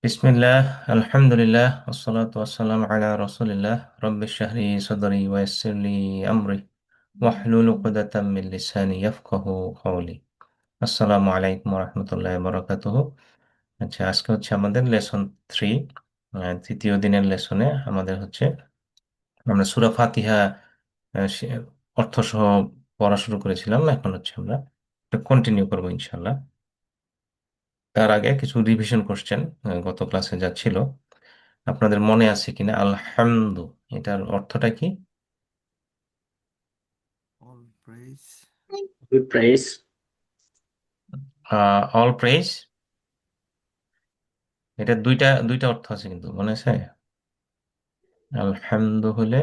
বিসমিল্লাহ, আলহামদুলিল্লাহ, ওয়াসসালাতু ওয়াসসালামু আলা রাসূলিল্লাহ। রাব্বি ইশরাহ লি সাদরি ওয়া ইয়াসসির লি আমরি ওয়াহলুল উকদাতাম মিন লিসানি ইয়াফকাহু কওলি। আসসালামু আলাইকুম ওয়া রাহমাতুল্লাহি ওয়া বারাকাতুহু। আচ্ছা, আজকে হচ্ছে আমাদের লেসন 3, তৃতীয় দিনের লেসনে আমাদের হচ্ছে আমরা সূরা ফাতিহা অর্থ সহ পড়া শুরু করেছিলাম। এখন হচ্ছে আমরা কন্টিনিউ করবো ইনশাআল্লাহ। তার আগে কিছু রিভিশন কোশ্চেন গত ক্লাসে যা ছিল আপনাদের মনে আছে কিনা? আলহামদু, এটার অর্থটা কি? All praise. Good praise. All praise, এটা দুইটা দুইটা অর্থ আছে কিন্তু, মনে আছে? আলহামদু হলে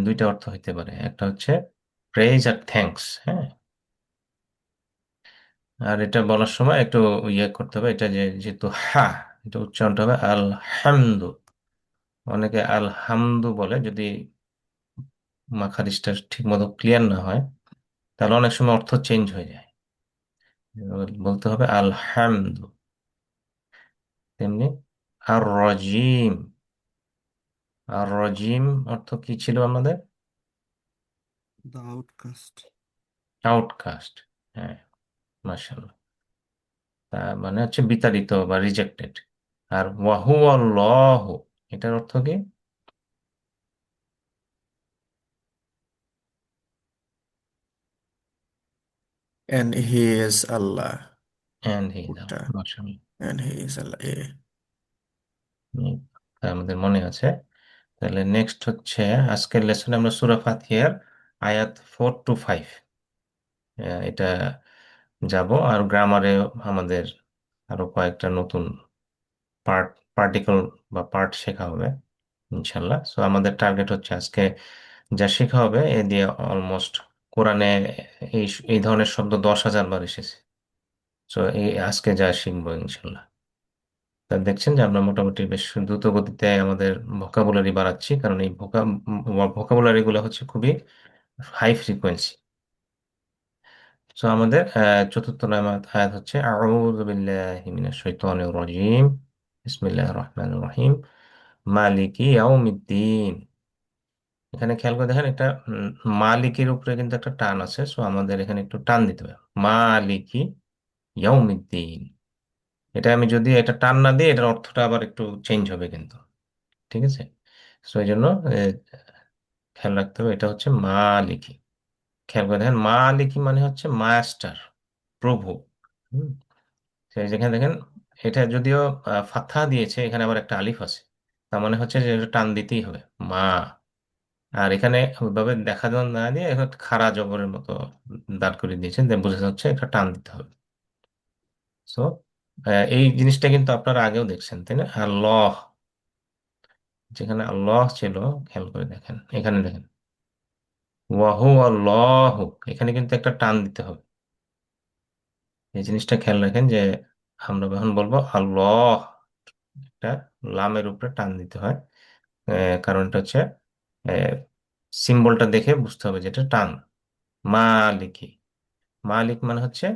দুইটা অর্থ হইতে পারে, একটা হচ্ছে প্রেইজ আর থ্যাঙ্কস। হ্যাঁ, আর এটা বলার সময় একটু ইয়ে করতে হবে, এটা যেহেতু এটা উচ্চারণটা হবে আলহামদু। অনেকে আলহামদু বলে, যদি মাখারিজটা ঠিক মতো ক্লিয়ার না হয় তাহলে অনেক সময় অর্থ চেঞ্জ হয়ে যায়। বলতে হবে আলহামদু। তেমনি আর রজিম, আর রজিম অর্থ কি ছিল আমাদের? The outcast. আউটকাস্ট। হ্যাঁ, মাশাআল্লাহ। তা মানে হচ্ছে বিতাড়িত বা রিজেক্টেড। আর ওয়াহু আল্লাহ, এটার অর্থ কি? And he is Allah. And he দাও, Uta. মাশাআল্লাহ। And he is Allah. হুম, তা আমাদের মনে আছে। তাহলে নেক্সট হচ্ছে আজকের লেসনে আমরা সূরা ফাতিহার আয়াত 4 to 5 এটা যাব। আর গ্রামারে আমাদের আরো কয়েকটা নতুন পার্ট পার্টিকল বা পার্ট শেখা হবে ইনশাল্লাহ। সো আমাদের টার্গেট হচ্ছে আজকে যা শেখা হবে এ দিয়ে অলমোস্ট কোরআনে এই এই ধরনের শব্দ 10,000 বার এসেছে। সো এই আজকে যা শিখবো ইনশাল্লাহ, তা দেখছেন যে আমরা মোটামুটি বেশ দ্রুত গতিতে আমাদের ভোকাবুলারি বাড়াচ্ছি, কারণ এই ভোকাবুলারি গুলো হচ্ছে খুবই হাই ফ্রিকোয়েন্সি। সো আমাদের চতুর্থ নাম্বার আয়াত হচ্ছে আউযু বিল্লাহি মিনাশ শাইতানির রাজিম, বিসমিল্লাহির রহমানির রহিম, মালিকি ইয়াউমিদ্দিন। এখানে খেয়াল করে দেখেন, একটা মালিকের উপরে কিন্তু একটা টান আছে। সো আমাদের এখানে একটু টান দিতে হবে, মালিকি ইয়াউমিদ্দিন। এটা আমি যদি এটা টান না দিই এটার অর্থটা আবার একটু চেঞ্জ হবে কিন্তু, ঠিক আছে? সো এই জন্য আহ, খেয়াল রাখতে হবে, এটা হচ্ছে মালিকি। খেয়াল করে দেখেন, মালিকি মানে হচ্ছে মাস্টার, প্রভু। হুম, সেই যেখানে দেখেন, এটা যদিও ফাথা দিয়েছে, এখানে আবার একটা আলিফ আছে, তার মানে হচ্ছে যে এটা টান দিতেই হবে, মা। আর এখানে ওইভাবে দেখা যান না দিয়ে এখন খাড়া জবরের মতো দাঁড় করে দিয়েছেন, বোঝা যাচ্ছে এটা টান দিতে হবে। সো এই জিনিসটা কিন্তু আপনারা আগেও দেখছেন, তাই না? আল্লাহ, যেখানে আল্লাহ ছিল, খেয়াল করে দেখেন, এখানে দেখেন ওয়াহু আল্লাহ, এখানে কিন্তু একটা টান দিতে হবে। এই জিনিসটা খেয়াল রাখেন যে আমরা যখন বলবো আল্লাহ, একটা লামের উপরে টান দিতে হয়। কারণ এটা হচ্ছে সিম্বলটা দেখে বুঝতে হবে যে এটা টান। মালিকি, মালিক মানে হচ্ছে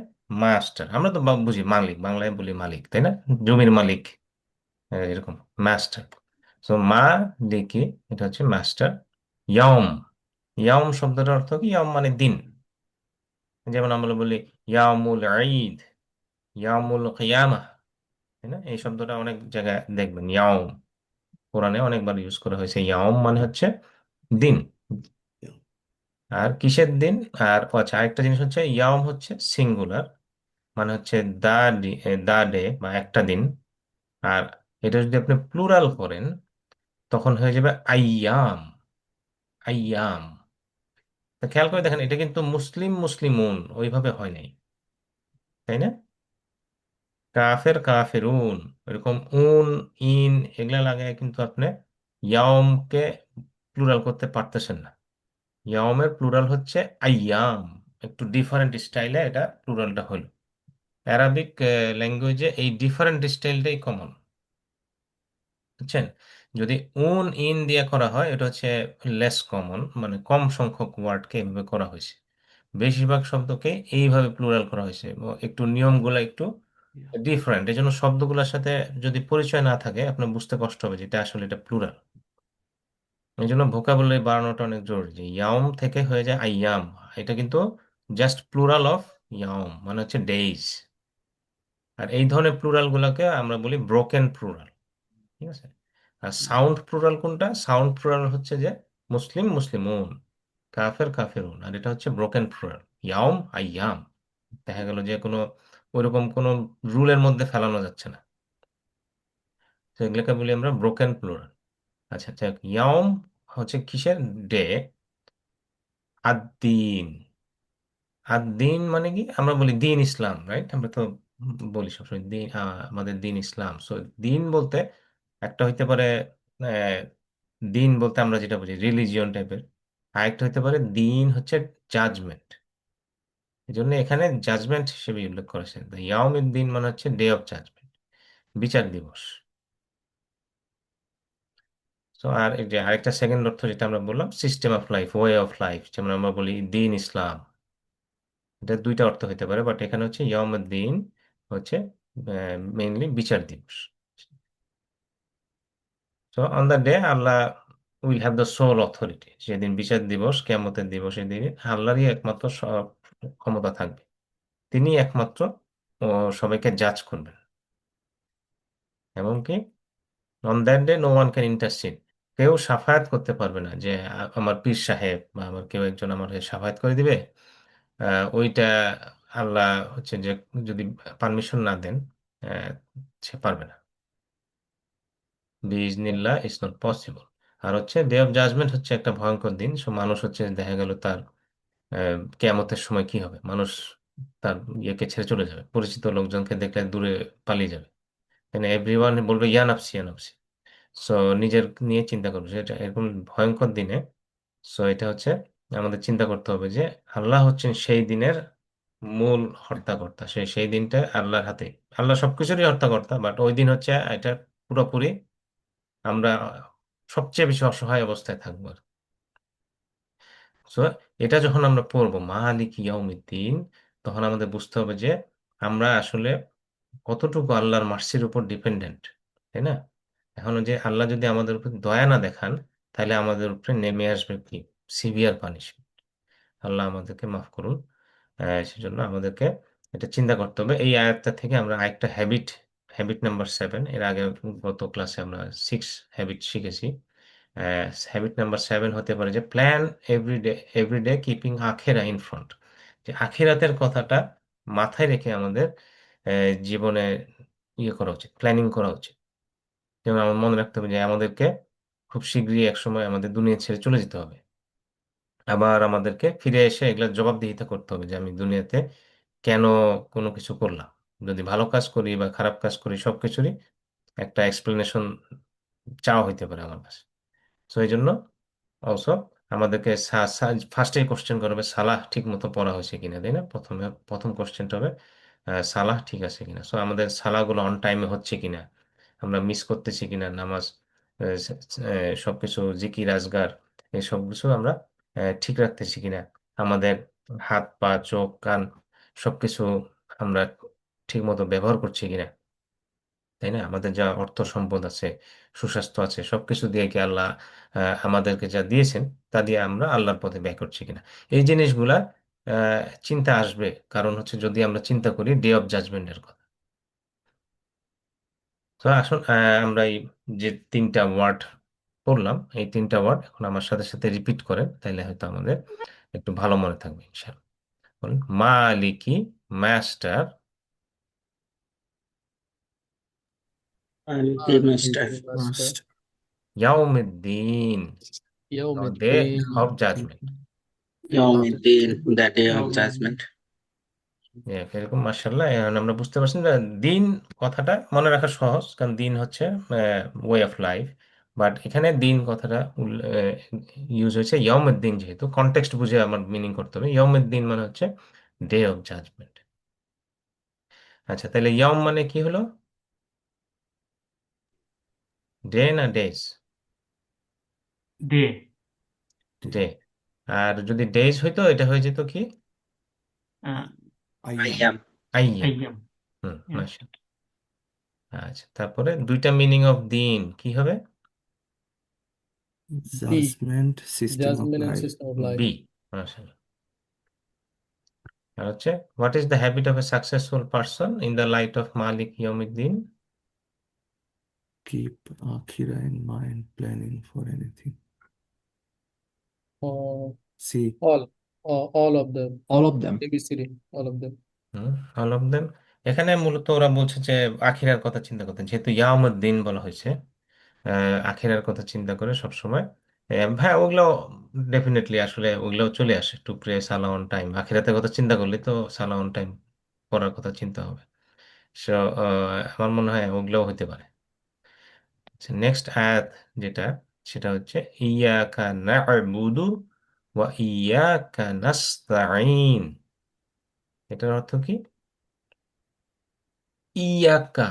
মাস্টার। আমরা তো বুঝি মালিক, বাংলায় বলি মালিক, তাই না? জমির মালিক, এরকম মাস্টার। সো মালিকি, এটা হচ্ছে মাস্টার। ইয়ম, ইয়ম শব্দটার অর্থ কি? ইয়ম মানে দিন। যেমন আমরা বলি ইয়ামুল ঈদ, ইয়ামুল কিয়ামাহ, তাই না? এই শব্দটা অনেক জায়গায় দেখবেন, ইয়াম কোরআনে অনেকবার ইউজ করা হয়েছে। ইয়াম মানে হচ্ছে দিন। আর কিসের দিন? আর আচ্ছা, আরেকটা জিনিস হচ্ছে ইয়াম হচ্ছে সিঙ্গুলার, মানে হচ্ছে দা, দা ডে বা একটা দিন। আর এটা যদি আপনি প্লুরাল করেন তখন হয়ে যাবে আইয়াম, আইয়াম। তা খেয়াল করে দেখেন, এটা কিন্তু মুসলিম মুসলিমুন ওইভাবে হয় নাই, তাই না? কাফের কাফেরুন, এরকম উন, ইন এগুলা লাগায় কিন্তু আপনি ইয়ামকে প্লুরাল করতে পারতেছেন না। ইয়ামের প্লুরাল হচ্ছে আইয়াম। একটু ডিফারেন্ট স্টাইলে এটা প্লুরালটা হলো। অ্যারাবিক ল্যাঙ্গুয়েজে এই ডিফারেন্ট স্টাইলটাই কমন, বুঝছেন? যদি উন ইন দিয়ে করা হয় এটা হচ্ছে লেস কমন, মানে কম সংখ্যক ওয়ার্ডকে এইভাবে করা হয়েছে। বেশিরভাগ শব্দকে এইভাবে প্লুরাল করা হয়েছে। একটু নিয়মগুলো একটু ডিফারেন্ট। এই জন্য শব্দগুলোর সাথে যদি পরিচয় না থাকে আপনার বুঝতে কষ্ট হবে যে এটা আসলে এটা প্লুরাল। এই জন্য ভোকাবুলারি বাড়ানোটা অনেক জরুরি। যে ইয়াম থেকে হয়ে যায় আইয়াম, এটা কিন্তু জাস্ট প্লুরাল অফ ইয়াম, মানে হচ্ছে ডেইজ। আর এই ধরনের প্লুরাল গুলোকে আমরা বলি ব্রোকেন প্লুরাল, ঠিক আছে? আর সাউন্ড প্লুরাল কোনটা? সাউন্ড প্লুরাল হচ্ছে যে মুসলিম মুসলিমুন, কাফের কাফেরুন। আর এটা হচ্ছে ব্রোকেন প্লুরাল, ইয়াম আইয়াম। দেখা গেল যে কোনো ওইরকম কোনো রুলের মধ্যে ফেলানো যাচ্ছে না, তো এগুলোকে বলি আমরা ব্রোকেন প্লুরাল। আচ্ছা আচ্ছা, ইয়াম হচ্ছে কিসের? ডে। আদ্দিন, আর দিন মানে কি? আমরা বলি দিন ইসলাম, রাইট? আমরা তো বলি সবসময় দিন, আমাদের দিন ইসলাম। সো দিন বলতে একটা হইতে পারে আহ, দিন বলতে আমরা যেটা বুঝি রিলিজিয়ন টাইপের, আরেকটা হইতে পারে দিন হচ্ছে জাজমেন্ট। এই জন্য এখানে জাজমেন্ট হিসেবে উল্লেখ করেছেন, ইয়াউমিদ দিন মানে হচ্ছে ডে অফ জাজমেন্ট, বিচার দিবস। তো আর এই যে আরেকটা সেকেন্ড অর্থ যেটা আমরা বললাম system of life, way of life, যেমন আমরা বলি দিন ইসলাম। এটা দুইটা অর্থ হতে পারে, বাট এখানে হচ্ছে ইয়াউমুদ্দিন হচ্ছে মেইনলি বিচার দিবস। So on the day Allah will have the sole authority. সেদিন বিচার দিবস, কিয়ামতের দিবসের দিনে আল্লাহরই একমাত্র ক্ষমতা থাকবে। তিনি একমাত্র ও, সবাইকে জাজ করবেন। এমনকি on that day no one can intercede, কেউ সাফায়াত করতে পারবে না যে আমার পীর সাহেব বা আমার কেউ একজন আমার হয়ে সাফায়াত করে দিবে। ওইটা আল্লাহ হচ্ছে যে যদি পারমিশন না দেন, আহ, সে পারবে না। বিইজনিল্লাহ ইটস নট পসিবল। আর হচ্ছে ডে অফ জাজমেন্ট হচ্ছে একটা ভয়ঙ্কর দিন। সো মানুষ হচ্ছে দেখা গেল তার কেয়ামতের সময় কি হবে, মানুষ তার ইয়েকে ছেড়ে চলে যাবে, পরিচিত লোকজনকে দেখলে দূরে পালিয়ে যাবে। এভরিওয়ান বলবে ইয়া নাফসি ইয়া নাফসি। সো নিজের নিয়ে চিন্তা করবে সেটা এরকম ভয়ঙ্কর দিনে। সো এটা হচ্ছে আমাদের চিন্তা করতে হবে যে আল্লাহ হচ্ছেন সেই দিনের মূল হর্তাকর্তা। সেই দিনটা আল্লাহর হাতে, আল্লাহ সবকিছুরই হর্তাকর্তা, বাট ওই দিন হচ্ছে এটা পুরোপুরি আমরা সবচেয়ে বেশি অসহায় অবস্থায় থাকবো। সো এটা যখন আমরা পড়বো মালিক ইয়াউমিদ্দিন, তখন আমাদের বুঝতে হবে যে আমরা আসলে কতটুকু আল্লাহর মার্সির উপর ডিপেন্ডেন্ট, তাই না? এখন যে আল্লাহ যদি আমাদের উপর দয়া না দেখান, তাহলে আমাদের উপরে নেমে আসবে কি সিভিয়ার পানিশমেন্ট। আল্লাহ আমাদেরকে মাফ করুন। সেজন্য আমাদেরকে এটা চিন্তা করতে হবে। এই আয়াতটা থেকে আমরা আরেকটা হ্যাবিট, হ্যাবিট নাম্বার 7, এর আগে গত ক্লাসে আমরা 6 হ্যাবিট শিখেছি। হ্যাবিট নাম্বার 7 হতে পারে যে প্ল্যান এভরিডে, এভরিডে কিপিং আখেরা ইন ফ্রন্ট। যে আখিরাতের কথাটা মাথায় রেখে আমাদের জীবনে ইয়ে করা উচিত, প্ল্যানিং করা উচিত। যেমন আমার মনে রাখতে হবে যে আমাদেরকে খুব শীঘ্রই একসময় আমাদের দুনিয়া ছেড়ে চলে যেতে হবে। আবার আমাদেরকে ফিরে এসে এগুলোর জবাবদিহিতা করতে হবে যে আমি দুনিয়াতে কেন কোনো কিছু করলাম। যদি ভালো কাজ করি বা খারাপ কাজ করি, সবকিছুরই একটা এক্সপ্লেনেশন চাওয়া হইতে পারে আমার কাছে। তো এই জন্য অলসো আমাদেরকে ফার্স্টে কোশ্চেন করবে সালাহ ঠিক মতো পড়া হয়েছে কিনা, তাই না? প্রথমে প্রথম কোশ্চেনটা হবে সালাহ ঠিক আছে কিনা। সো আমাদের সালাহগুলো অন টাইমে হচ্ছে কিনা, আমরা মিস করতেছি কিনা নামাজ, সবকিছু জিকির আজগার এই সব কিছু আমরা ঠিক রাখতেছি কিনা, আমাদের হাত পা চোখ কান সবকিছু আমরা ঠিক মতো ব্যবহার করছি কিনা, তাই না? আমাদের যা অর্থ সম্পদ আছে, সুস্বাস্থ্য আছে, সবকিছু দিয়ে কি আল্লাহ আমাদেরকে যা দিয়েছেন তা দিয়ে আমরা আল্লাহর পথে ব্যয় করছি কিনা, এই জিনিসগুলা চিন্তা আসবে। কারণ হচ্ছে যদি আমরা চিন্তা করি ডে অফ জাজমেন্টের কথা। তো আসুন আমরা এই যে তিনটা ওয়ার্ড পড়লাম, এই তিনটা ওয়ার্ড এখন আমার সাথে সাথে রিপিট করেন, তাইলে হয়তো আমাদের একটু ভালো মনে থাকবে ইনশাআল্লাহ। বলুন, মালিকি, মাস্টার, Aliki Master. Master. ইয়াউমিদ্দিন, يوم day الدين of judgment. Yawmiddin, the day of judgment. এরকম মার্শাল্লাহ। এখন আমরা বুঝতে পারছি যে দিন কথাটা মনে রাখা সহজ, কারণ দিন হচ্ছে ওয়ে অফ লাইফ। বাট এখানে দিন কথাটা ইউজ হয়েছে ইয়মের দিন, যেহেতু কনটেক্সট বুঝে আমার মিনিং করতে হবে। ইয়মের দিন মানে হচ্ছে ডে অফ জাজমেন্ট। আচ্ছা, তাহলে ইয়ম মানে কি হলো? ডে না ডেজ? ডে। ডে। আর যদি ডেজ হইতো এটা হয়ে যেত কি? আহ, আইয়াম। Ayyam. আইয়াম। আইয়াম। হুম। মাশা। আচ্ছা, তারপরে দুইটা মিনিং অফ দিন কি হবে? Judgment, system of Judgment and life. system of life. বি। মাশা। আর হচ্ছে what is the habit of a successful person in the light of মালিক ইয়াউমিদ্দিন? Keep Akhira in mind, planning for anything. Uh, See, all of them. All of them. ABCD, all of them. All of them. এখানে মূলত ওরা বলছে যে আখিরার কথা চিন্তা করতেন, যেহেতু ইয়াউমুদ্দিন বলা হয়েছে, আখিরার কথা চিন্তা করে সবসময়। হ্যাঁ, ওগুলো ডেফিনেটলি আসলে ওগুলো চলে আসে, টু প্রে সালা অন টাইম। আখিরাতের কথা চিন্তা করলে তো সালা অন টাইম পড়ার কথা চিন্তা হবে। সো আমার মনে হয় ওগুলোও হতে পারে। নেক্সট আয়াত যেটা, সেটা হচ্ছে ইয়াকা না'বুদু ওয়া ইয়াকা নাস্তাঈন। এটার অর্থ কি? ইয়াকা,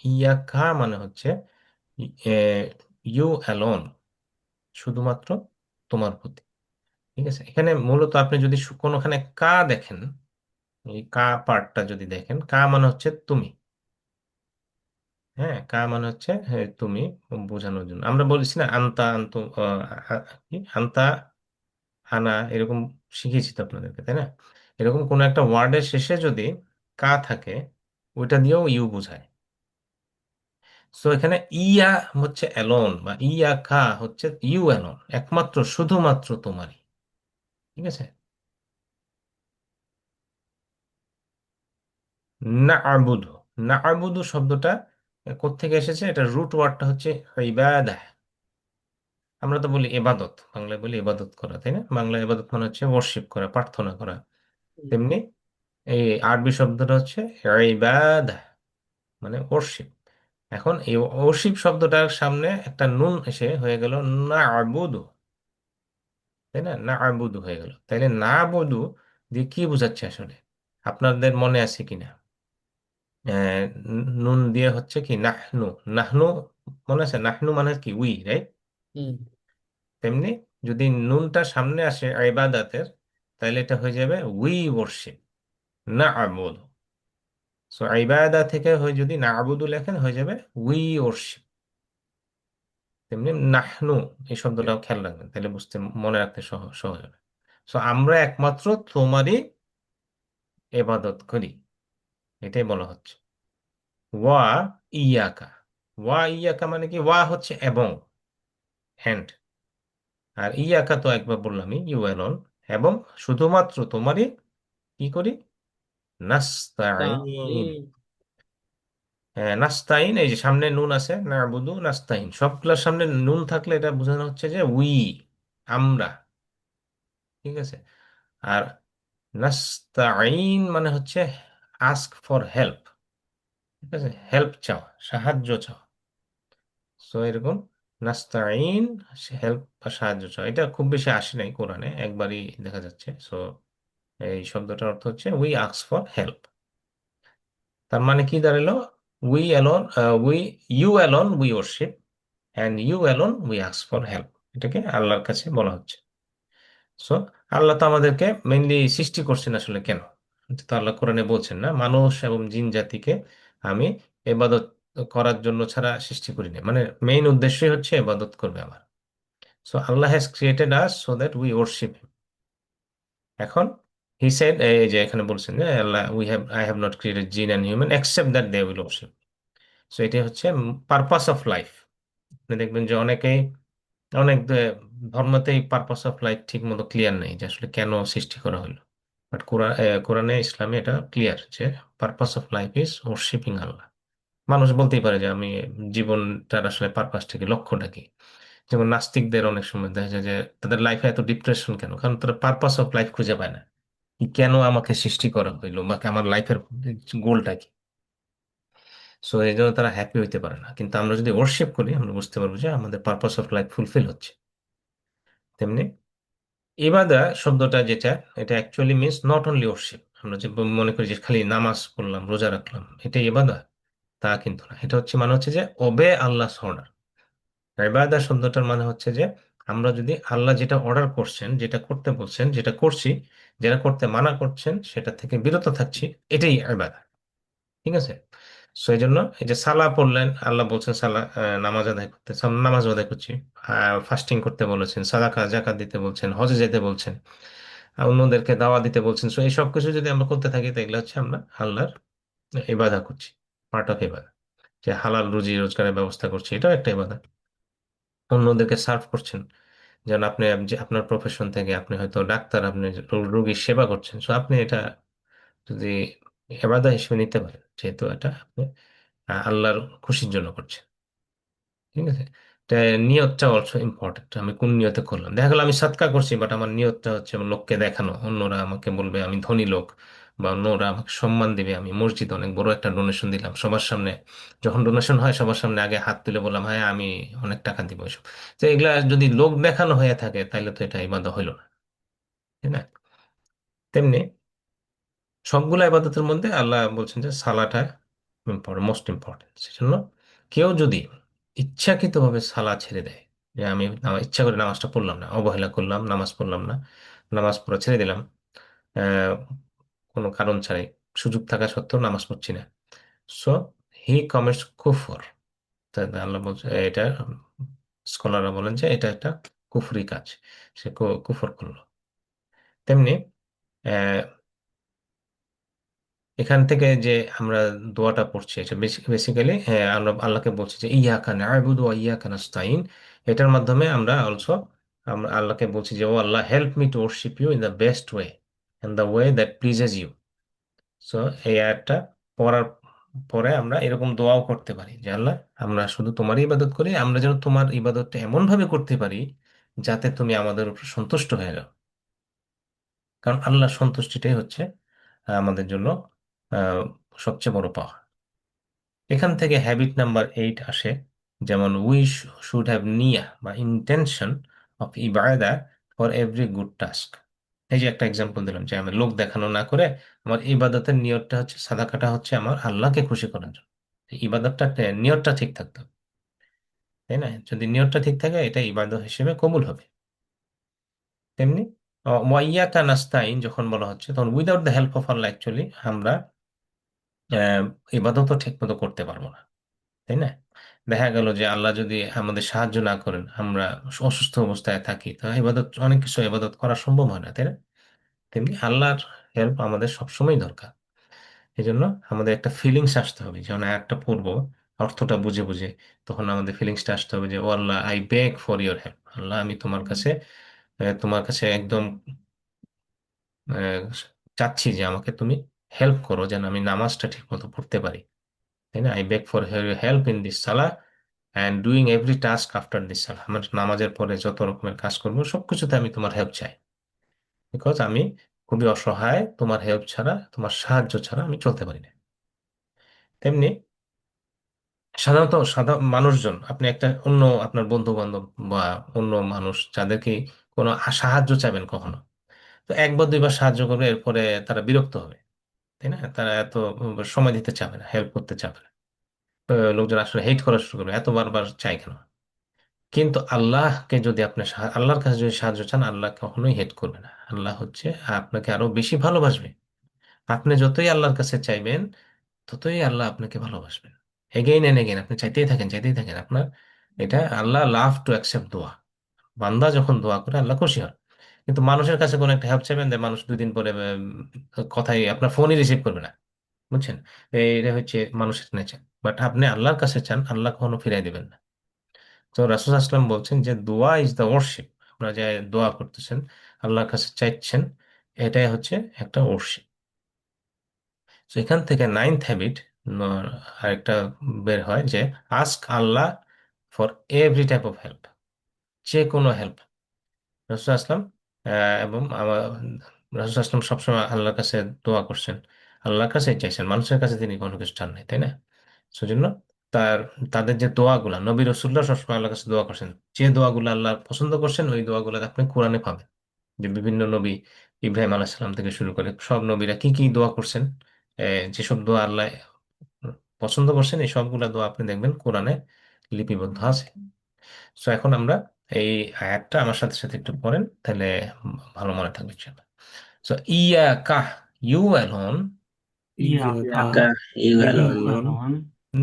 ইয়াকা মানে হচ্ছে ইউ অ্যালোন, শুধুমাত্র তোমার প্রতি। ঠিক আছে, এখানে মূলত আপনি যদি কোনোখানে কা দেখেন, এই কা পার্টটা যদি দেখেন, কা মানে হচ্ছে তুমি। হ্যাঁ, কা মানে হচ্ছে তুমি, বোঝানোর জন্য। আমরা বলেছি না আন্তা আন্তু, কি আন্তা আনা, এরকম শিখিয়েছি তো আপনাদেরকে, তাই না? এরকম কোন একটা ওয়ার্ডের শেষে যদি কা থাকে, ওইটা দিয়েও ইউ বোঝায়। সো এখানে ইয়া হচ্ছে অ্যালোন, বা ইয়া কা হচ্ছে ইউ অ্যালোন, একমাত্র শুধুমাত্র তোমারই। ঠিক আছে। না আবুদু, না আবুদু শব্দটা কোত্থেকে এসেছে? এটা রুট ওয়ার্ডটা হচ্ছে ইবাদাহ। আমরা তো বলি এবাদত, বাংলায় বলি এবাদত করা, তাই না? বাংলা এবাদত মানে হচ্ছে ওয়ার্শিপ করা, প্রার্থনা করা। তেমনি এই আরবি শব্দটা হচ্ছে ইবাদাহ, মানে ওয়ার্শিপ। এখন এই ওয়ার্শিপ শব্দটার সামনে একটা নুন এসে হয়ে গেল না আবুদু, তাই না? না আবুদু হয়ে গেল। তাইলে না আবুদু দিয়ে কি বোঝাচ্ছে আসলে, আপনাদের মনে আছে কিনা? নুন দিয়ে হচ্ছে কি নাহনু, নাহনু মনে আছে? নাহনু মানে কি উই, রাইট? Hmm. তেমনি যদি নুনটা সামনে আসে ইবাদাতের, তাহলে এটা হয়ে যাবে উই ওয়ার্শিপ, না আবুদু। সো ইবাদা থেকে হয়ে যদি না আবুদু লেখেন হয়ে যাবে উই ওয়ার্শিপ। তেমনি নাহনু এই শব্দটাও খেয়াল রাখবেন, তাহলে বুঝতে মনে রাখতে সহজ হবে। সো আমরা একমাত্র তোমারই ইবাদত করি, এটাই বলা হচ্ছে। ওয়া ইয়াকা, ওয়া ইয়াকা মানে কি? ওয়া হচ্ছে এবং, হ্যান্ড। আর ইয়াকা তো একবার বললামই, ইউ অ্যালোন। এবং শুধুমাত্র তোমারই কি করি? নাস্তাইন। Nasta'in. হ্যাঁ, নাস্তাইন, এই যে সামনে নুন আছে, নাবুদু নাস্তাইন, সবগুলোর সামনে নুন থাকলে এটা বোঝানো হচ্ছে যে উই, আমরা। ঠিক আছে। আর নাস্তাইন মানে হচ্ছে আস্ক ফর হেল্প। ঠিক আছে, হেল্প চাওয়া, সাহায্য চাওয়া। সো এরকম নাস্তাইন, হেল্প বা সাহায্য চাওয়া, এটা খুব বেশি আসে নাই কোরআনে, একবারই দেখা যাচ্ছে। সো এই শব্দটার অর্থ হচ্ছে উই আস্ক ফর হেল্প। তার মানে কি দাঁড়ালো? We alone, we you alone we worship, and you alone we ask for help. এটাকে আল্লাহর কাছে বলা হচ্ছে। সো আল্লাহ তো আমাদেরকে মেইনলি সৃষ্টি করছেন আসলে কেন? এটা তো আল্লাহ কোরআনে বলছেন না, মানুষ এবং জিন জাতিকে আমি এবাদত করার জন্য ছাড়া সৃষ্টি করিনি, মানে মেইন উদ্দেশ্যই হচ্ছে এবাদত করবে আমার। So Allah has created us so that we worship him. এখন হি সেড, এই যে এখানে বলছেন যে Allah I have not created jinn and human except that they will worship. So এটাই হচ্ছে পারপাস অফ লাইফ। আপনি দেখবেন যে অনেক ধর্মতেই পারপাস অফ লাইফ ঠিক মতো ক্লিয়ার নেই, যে আসলে কেন সৃষ্টি করা হলো। বাট কোরআনে ইসলামে এটা ক্লিয়ার যে purpose of life is worshipping Allah. মানুষ বলতেই পারে যে আমি জীবনটার আসলে পারপাসটা কি, লক্ষ্যটা কি। যেমন নাস্তিকদের অনেক সময় দেখা যায় যে তাদের লাইফে এত ডিপ্রেশন কেন, কারণ তারা পারপাস অফ লাইফ খুঁজে পায় না। কি, কেন আমাকে সৃষ্টি করা হইলো, বা আমার লাইফের গোলটা কি। সো এই জন্য তারা হ্যাপি হইতে পারে না। কিন্তু আমরা যদি ওয়ার্শিপ করি, আমরা বুঝতে পারবো যে আমাদের পারপাস অফ লাইফ ফুলফিল হচ্ছে। তেমনি ইবাদা শব্দটা যেটা, এটা actually means not only worship. আমরা যে মনে করি যে খালি নামাজ পড়লাম, রোজা রাখলাম, এটাই ইবাদা, তা কিন্তু না। এটা হচ্ছে মানে হচ্ছে যে ওবে আল্লাহ অর্ডার। ইবাদা শব্দটার মানে হচ্ছে যে আমরা যদি আল্লাহ যেটা অর্ডার করছেন, যেটা করতে বলছেন, যেটা করছি, যেটা করতে মানা করছেন সেটা থেকে বিরত থাকছি, এটাই ইবাদা। ঠিক আছে? সো এই জন্য এই যে সালা পড়লেন, আল্লাহ বলছেন সালা নামাজ আদায় করতে, নামাজ আদায় করছি, ফাস্টিং করতে বলেছেন, সাদাকা জাকাত দিতে বলছেন, হজে যেতে বলছেন, অন্যদেরকে দাওয়া দিতে বলছেন। সো এই সব কিছু যদি আমরা করতে থাকি তাহলে হচ্ছে আমরা আল্লাহর ইবাদা করছি, পার্ট অফ ইবাদা। যে হালাল রুজি রোজগারের ব্যবস্থা করছি, এটাও একটা ইবাদত। অন্যদেরকে সার্ভ করছেন, যেন আপনি যে আপনার প্রফেশন থেকে আপনি হয়তো ডাক্তার, আপনি রোগীর সেবা করছেন, সো আপনি এটা যদি ইবাদত হিসেবে নিতে পারেন, যেহেতু এটা আপনি আল্লাহর খুশির জন্য করছেন। ঠিক আছে? তা নিয়তটা অলসো ইম্পর্টেন্ট। আমি কোন নিয়তে করলাম, দেখা গেল আমি সাদকা করছি বাট আমার নিয়তটা হচ্ছে আমার লোককে দেখানো, অন্যরা আমাকে বলবে আমি ধনী লোক, বা অন্যরা আমাকে সম্মান দিবে। আমি মসজিদে অনেক বড় একটা ডোনেশন দিলাম সবার সামনে, যখন ডোনেশন হয় সবার সামনে আগে হাত তুলে বললাম হ্যাঁ আমি অনেক টাকা দিব, এসব। তো এগুলা যদি লোক দেখানো হয়ে থাকে তাহলে তো এটা ইবাদত হইল না, তাই না? তেমনি সবগুলো ইবাদতের মধ্যে আল্লাহ বলছেন যে সালাটা মোস্ট ইম্পর্টেন্ট। সেজন্য কেউ যদি ইচ্ছাকৃতভাবে সালা ছেড়ে দেয়, যে আমি ইচ্ছা করে নামাজটা পড়লাম না, অবহেলা করলাম, নামাজ পড়লাম না, নামাজ পড়া ছেড়ে দিলাম, আহ কোনো কারণ ছাড়াই, সুযোগ থাকা সত্ত্বেও নামাজ পড়ছি না, সো হি কমিটস কুফর। তাই আল্লাহ বলছে এটা, স্কলাররা বলেন যে এটা একটা কুফরি কাজ, সে কুফর করলো। তেমনি এখান থেকে যে আমরা দোয়াটা পড়ছি এটা বেসিক্যালি আল্লাহ আল্লাহকে বলছি যে ইয়াকা না'বুদু ওয়া ইয়াকা নাস্তাইন। এটার মাধ্যমে আমরা অলসো আমরা আল্লাহকে বলছি যে O Allah, help me to worship you in the best way, in the way that pleases you. So এই আয়াতটা পড়ার পরে আমরা এরকম দোয়াও করতে পারি যে আল্লাহ, আমরা শুধু তোমারই ইবাদত করি, আমরা যেন তোমার ইবাদতটা এমন ভাবে করতে পারি যাতে তুমি আমাদের উপর সন্তুষ্ট হয়ে যাও। কারণ আল্লাহর সন্তুষ্টিটাই হচ্ছে আমাদের জন্য আহ, সবচেয়ে বড় পাওয়া। এখান থেকে হ্যাবিট নাম্বার 8 আসে, যেমন উই শুড হ্যাভ নিয়া বা ইন্টেনশন অফ ইবাদা ফর এভরি গুড টাস্ক। এই যে একটা এক্সাম্পল দিলাম যে আমি লোক দেখানো না করে আমার ইবাদতের নিয়তটা হচ্ছে, সাদাকাটা হচ্ছে আমার আল্লাহকে খুশি করার জন্য। ইবাদতটা নিয়তটা ঠিক থাকতে হবে, তাই না? যদি নিয়তটা ঠিক থাকে এটা ইবাদত হিসেবে কবুল হবে। তেমনি ওয়াইয়াকা নাস্তাইন যখন বলা হচ্ছে, তখন without the help of Allah actually আমরা ইবাদতও ঠিক মতো করতে পারবো না, তাই না? দেখা গেল যে আল্লাহ যদি আমাদের সাহায্য না করেন, আমরা অসুস্থ অবস্থায় থাকি, তো ইবাদত, অনেক কিছু ইবাদত করা সম্ভব হয় না, তাই না? তেমনি আল্লাহর হেল্প আমাদের সবসময় দরকার। এই জন্য আমাদের একটা ফিলিংস আসতে হবে, যেমন একটা পূর্ব অর্থটা বুঝে বুঝে, তখন আমাদের ফিলিংসটা আসতে হবে যে O Allah, I beg for your help. Allah, আমি তোমার কাছে একদম আহ, চাচ্ছি যে আমাকে তুমি হেল্প করো যেন আমি নামাজটা ঠিক মতো পড়তে পারি, তাই না? I beg for help in this সালা and doing every task after this সালা। আমার নামাজের পরে যত রকমের কাজ করবো সবকিছুতে আমি তোমার হেল্প চাই, বিকজ আমি খুবই অসহায়, তোমার হেল্প ছাড়া, তোমার সাহায্য ছাড়া আমি চলতে পারি না। তেমনি সাধারণত মানুষজন, আপনি একটা অন্য আপনার বন্ধু বান্ধব বা অন্য মানুষ যাদেরকে কোনো সাহায্য চাইবেন কখনো, তো একবার দুইবার সাহায্য করবে, এরপরে তারা বিরক্ত হবে, তাই না? তারা এত সময় দিতে চাবে না, হেল্প করতে চাবে না। লোকজন আসলে হেট করা শুরু করবে, এত বারবার চাই কেন? কিন্তু আল্লাহকে যদি আপনি আল্লাহর কাছে যদি সাহায্য চান, আল্লাহ কখনোই হেট করবে না। আল্লাহ হচ্ছে আপনাকে আরো বেশি ভালোবাসবে। আপনি যতই আল্লাহর কাছে চাইবেন ততই আল্লাহ আপনাকে ভালোবাসবেন। এগেইন এন্ড এগেইন আপনি চাইতেই থাকেন, চাইতেই থাকেন। আপনার এটা, আল্লাহ লাভ টু অ্যাকসেপ্ট দোয়া। বান্দা যখন দোয়া করে আল্লাহ খুশি হন। কিন্তু মানুষের কাছে কোনো একটা হেল্প চাইবেন, যে মানুষ 2 দিন পরে কথাই আপনার ফোনই রিসিভ করবে না, বুঝছেন? এটা হচ্ছে মানুষের নেচার। বাট আপনি আল্লাহর কাছে চান, আল্লাহ কখনো ফিরাই দিবেন না। তো রাসূল আসলাম বলছেন যে দোয়া ইজ দ্য ওয়ার্শিপ। আপনারা যে দোয়া করতেছেন, আল্লাহর কাছে চাইছেন, এটাই হচ্ছে একটা ওয়ার্শিপ। তো এখান থেকে 9th হ্যাবিট আরেকটা বের হয় যে ask Allah for every type of help. যে কোনো হেল্প রাসূল আসলাম এবং রাসূল আসলাম সবসময় আল্লাহর কাছে দোয়া করছেন, আল্লাহর কাছে চাইছেন, মানুষের কাছে তিনি কোনো কিছু চান নাই, তাই না? সেজন্য তার তাদের যে দোয়াগুলা, নবী রাসূলুল্লাহ সবসময় আল্লাহর কাছে দোয়া করছেন, যে দোয়াগুলো আল্লাহ পছন্দ করছেন ওই দোয়াগুলো আপনি কোরআনে পাবেন। যে বিভিন্ন নবী, ইব্রাহিম আলাইহিস সালাম থেকে শুরু করে সব নবীরা কি কি দোয়া করছেন, যেসব দোয়া আল্লাহ পছন্দ করছেন, এই সবগুলা দোয়া আপনি দেখবেন কোরআনে লিপিবদ্ধ আছে। সো এখন আমরা এই আয়াতটা আমার সাথে সাথে একটু পড়েন, তাহলে ভালো মনে থাকবে ইনশাআল্লাহ। সো ইয়া কাহ, you alone إياك Yaka, you you alone. alone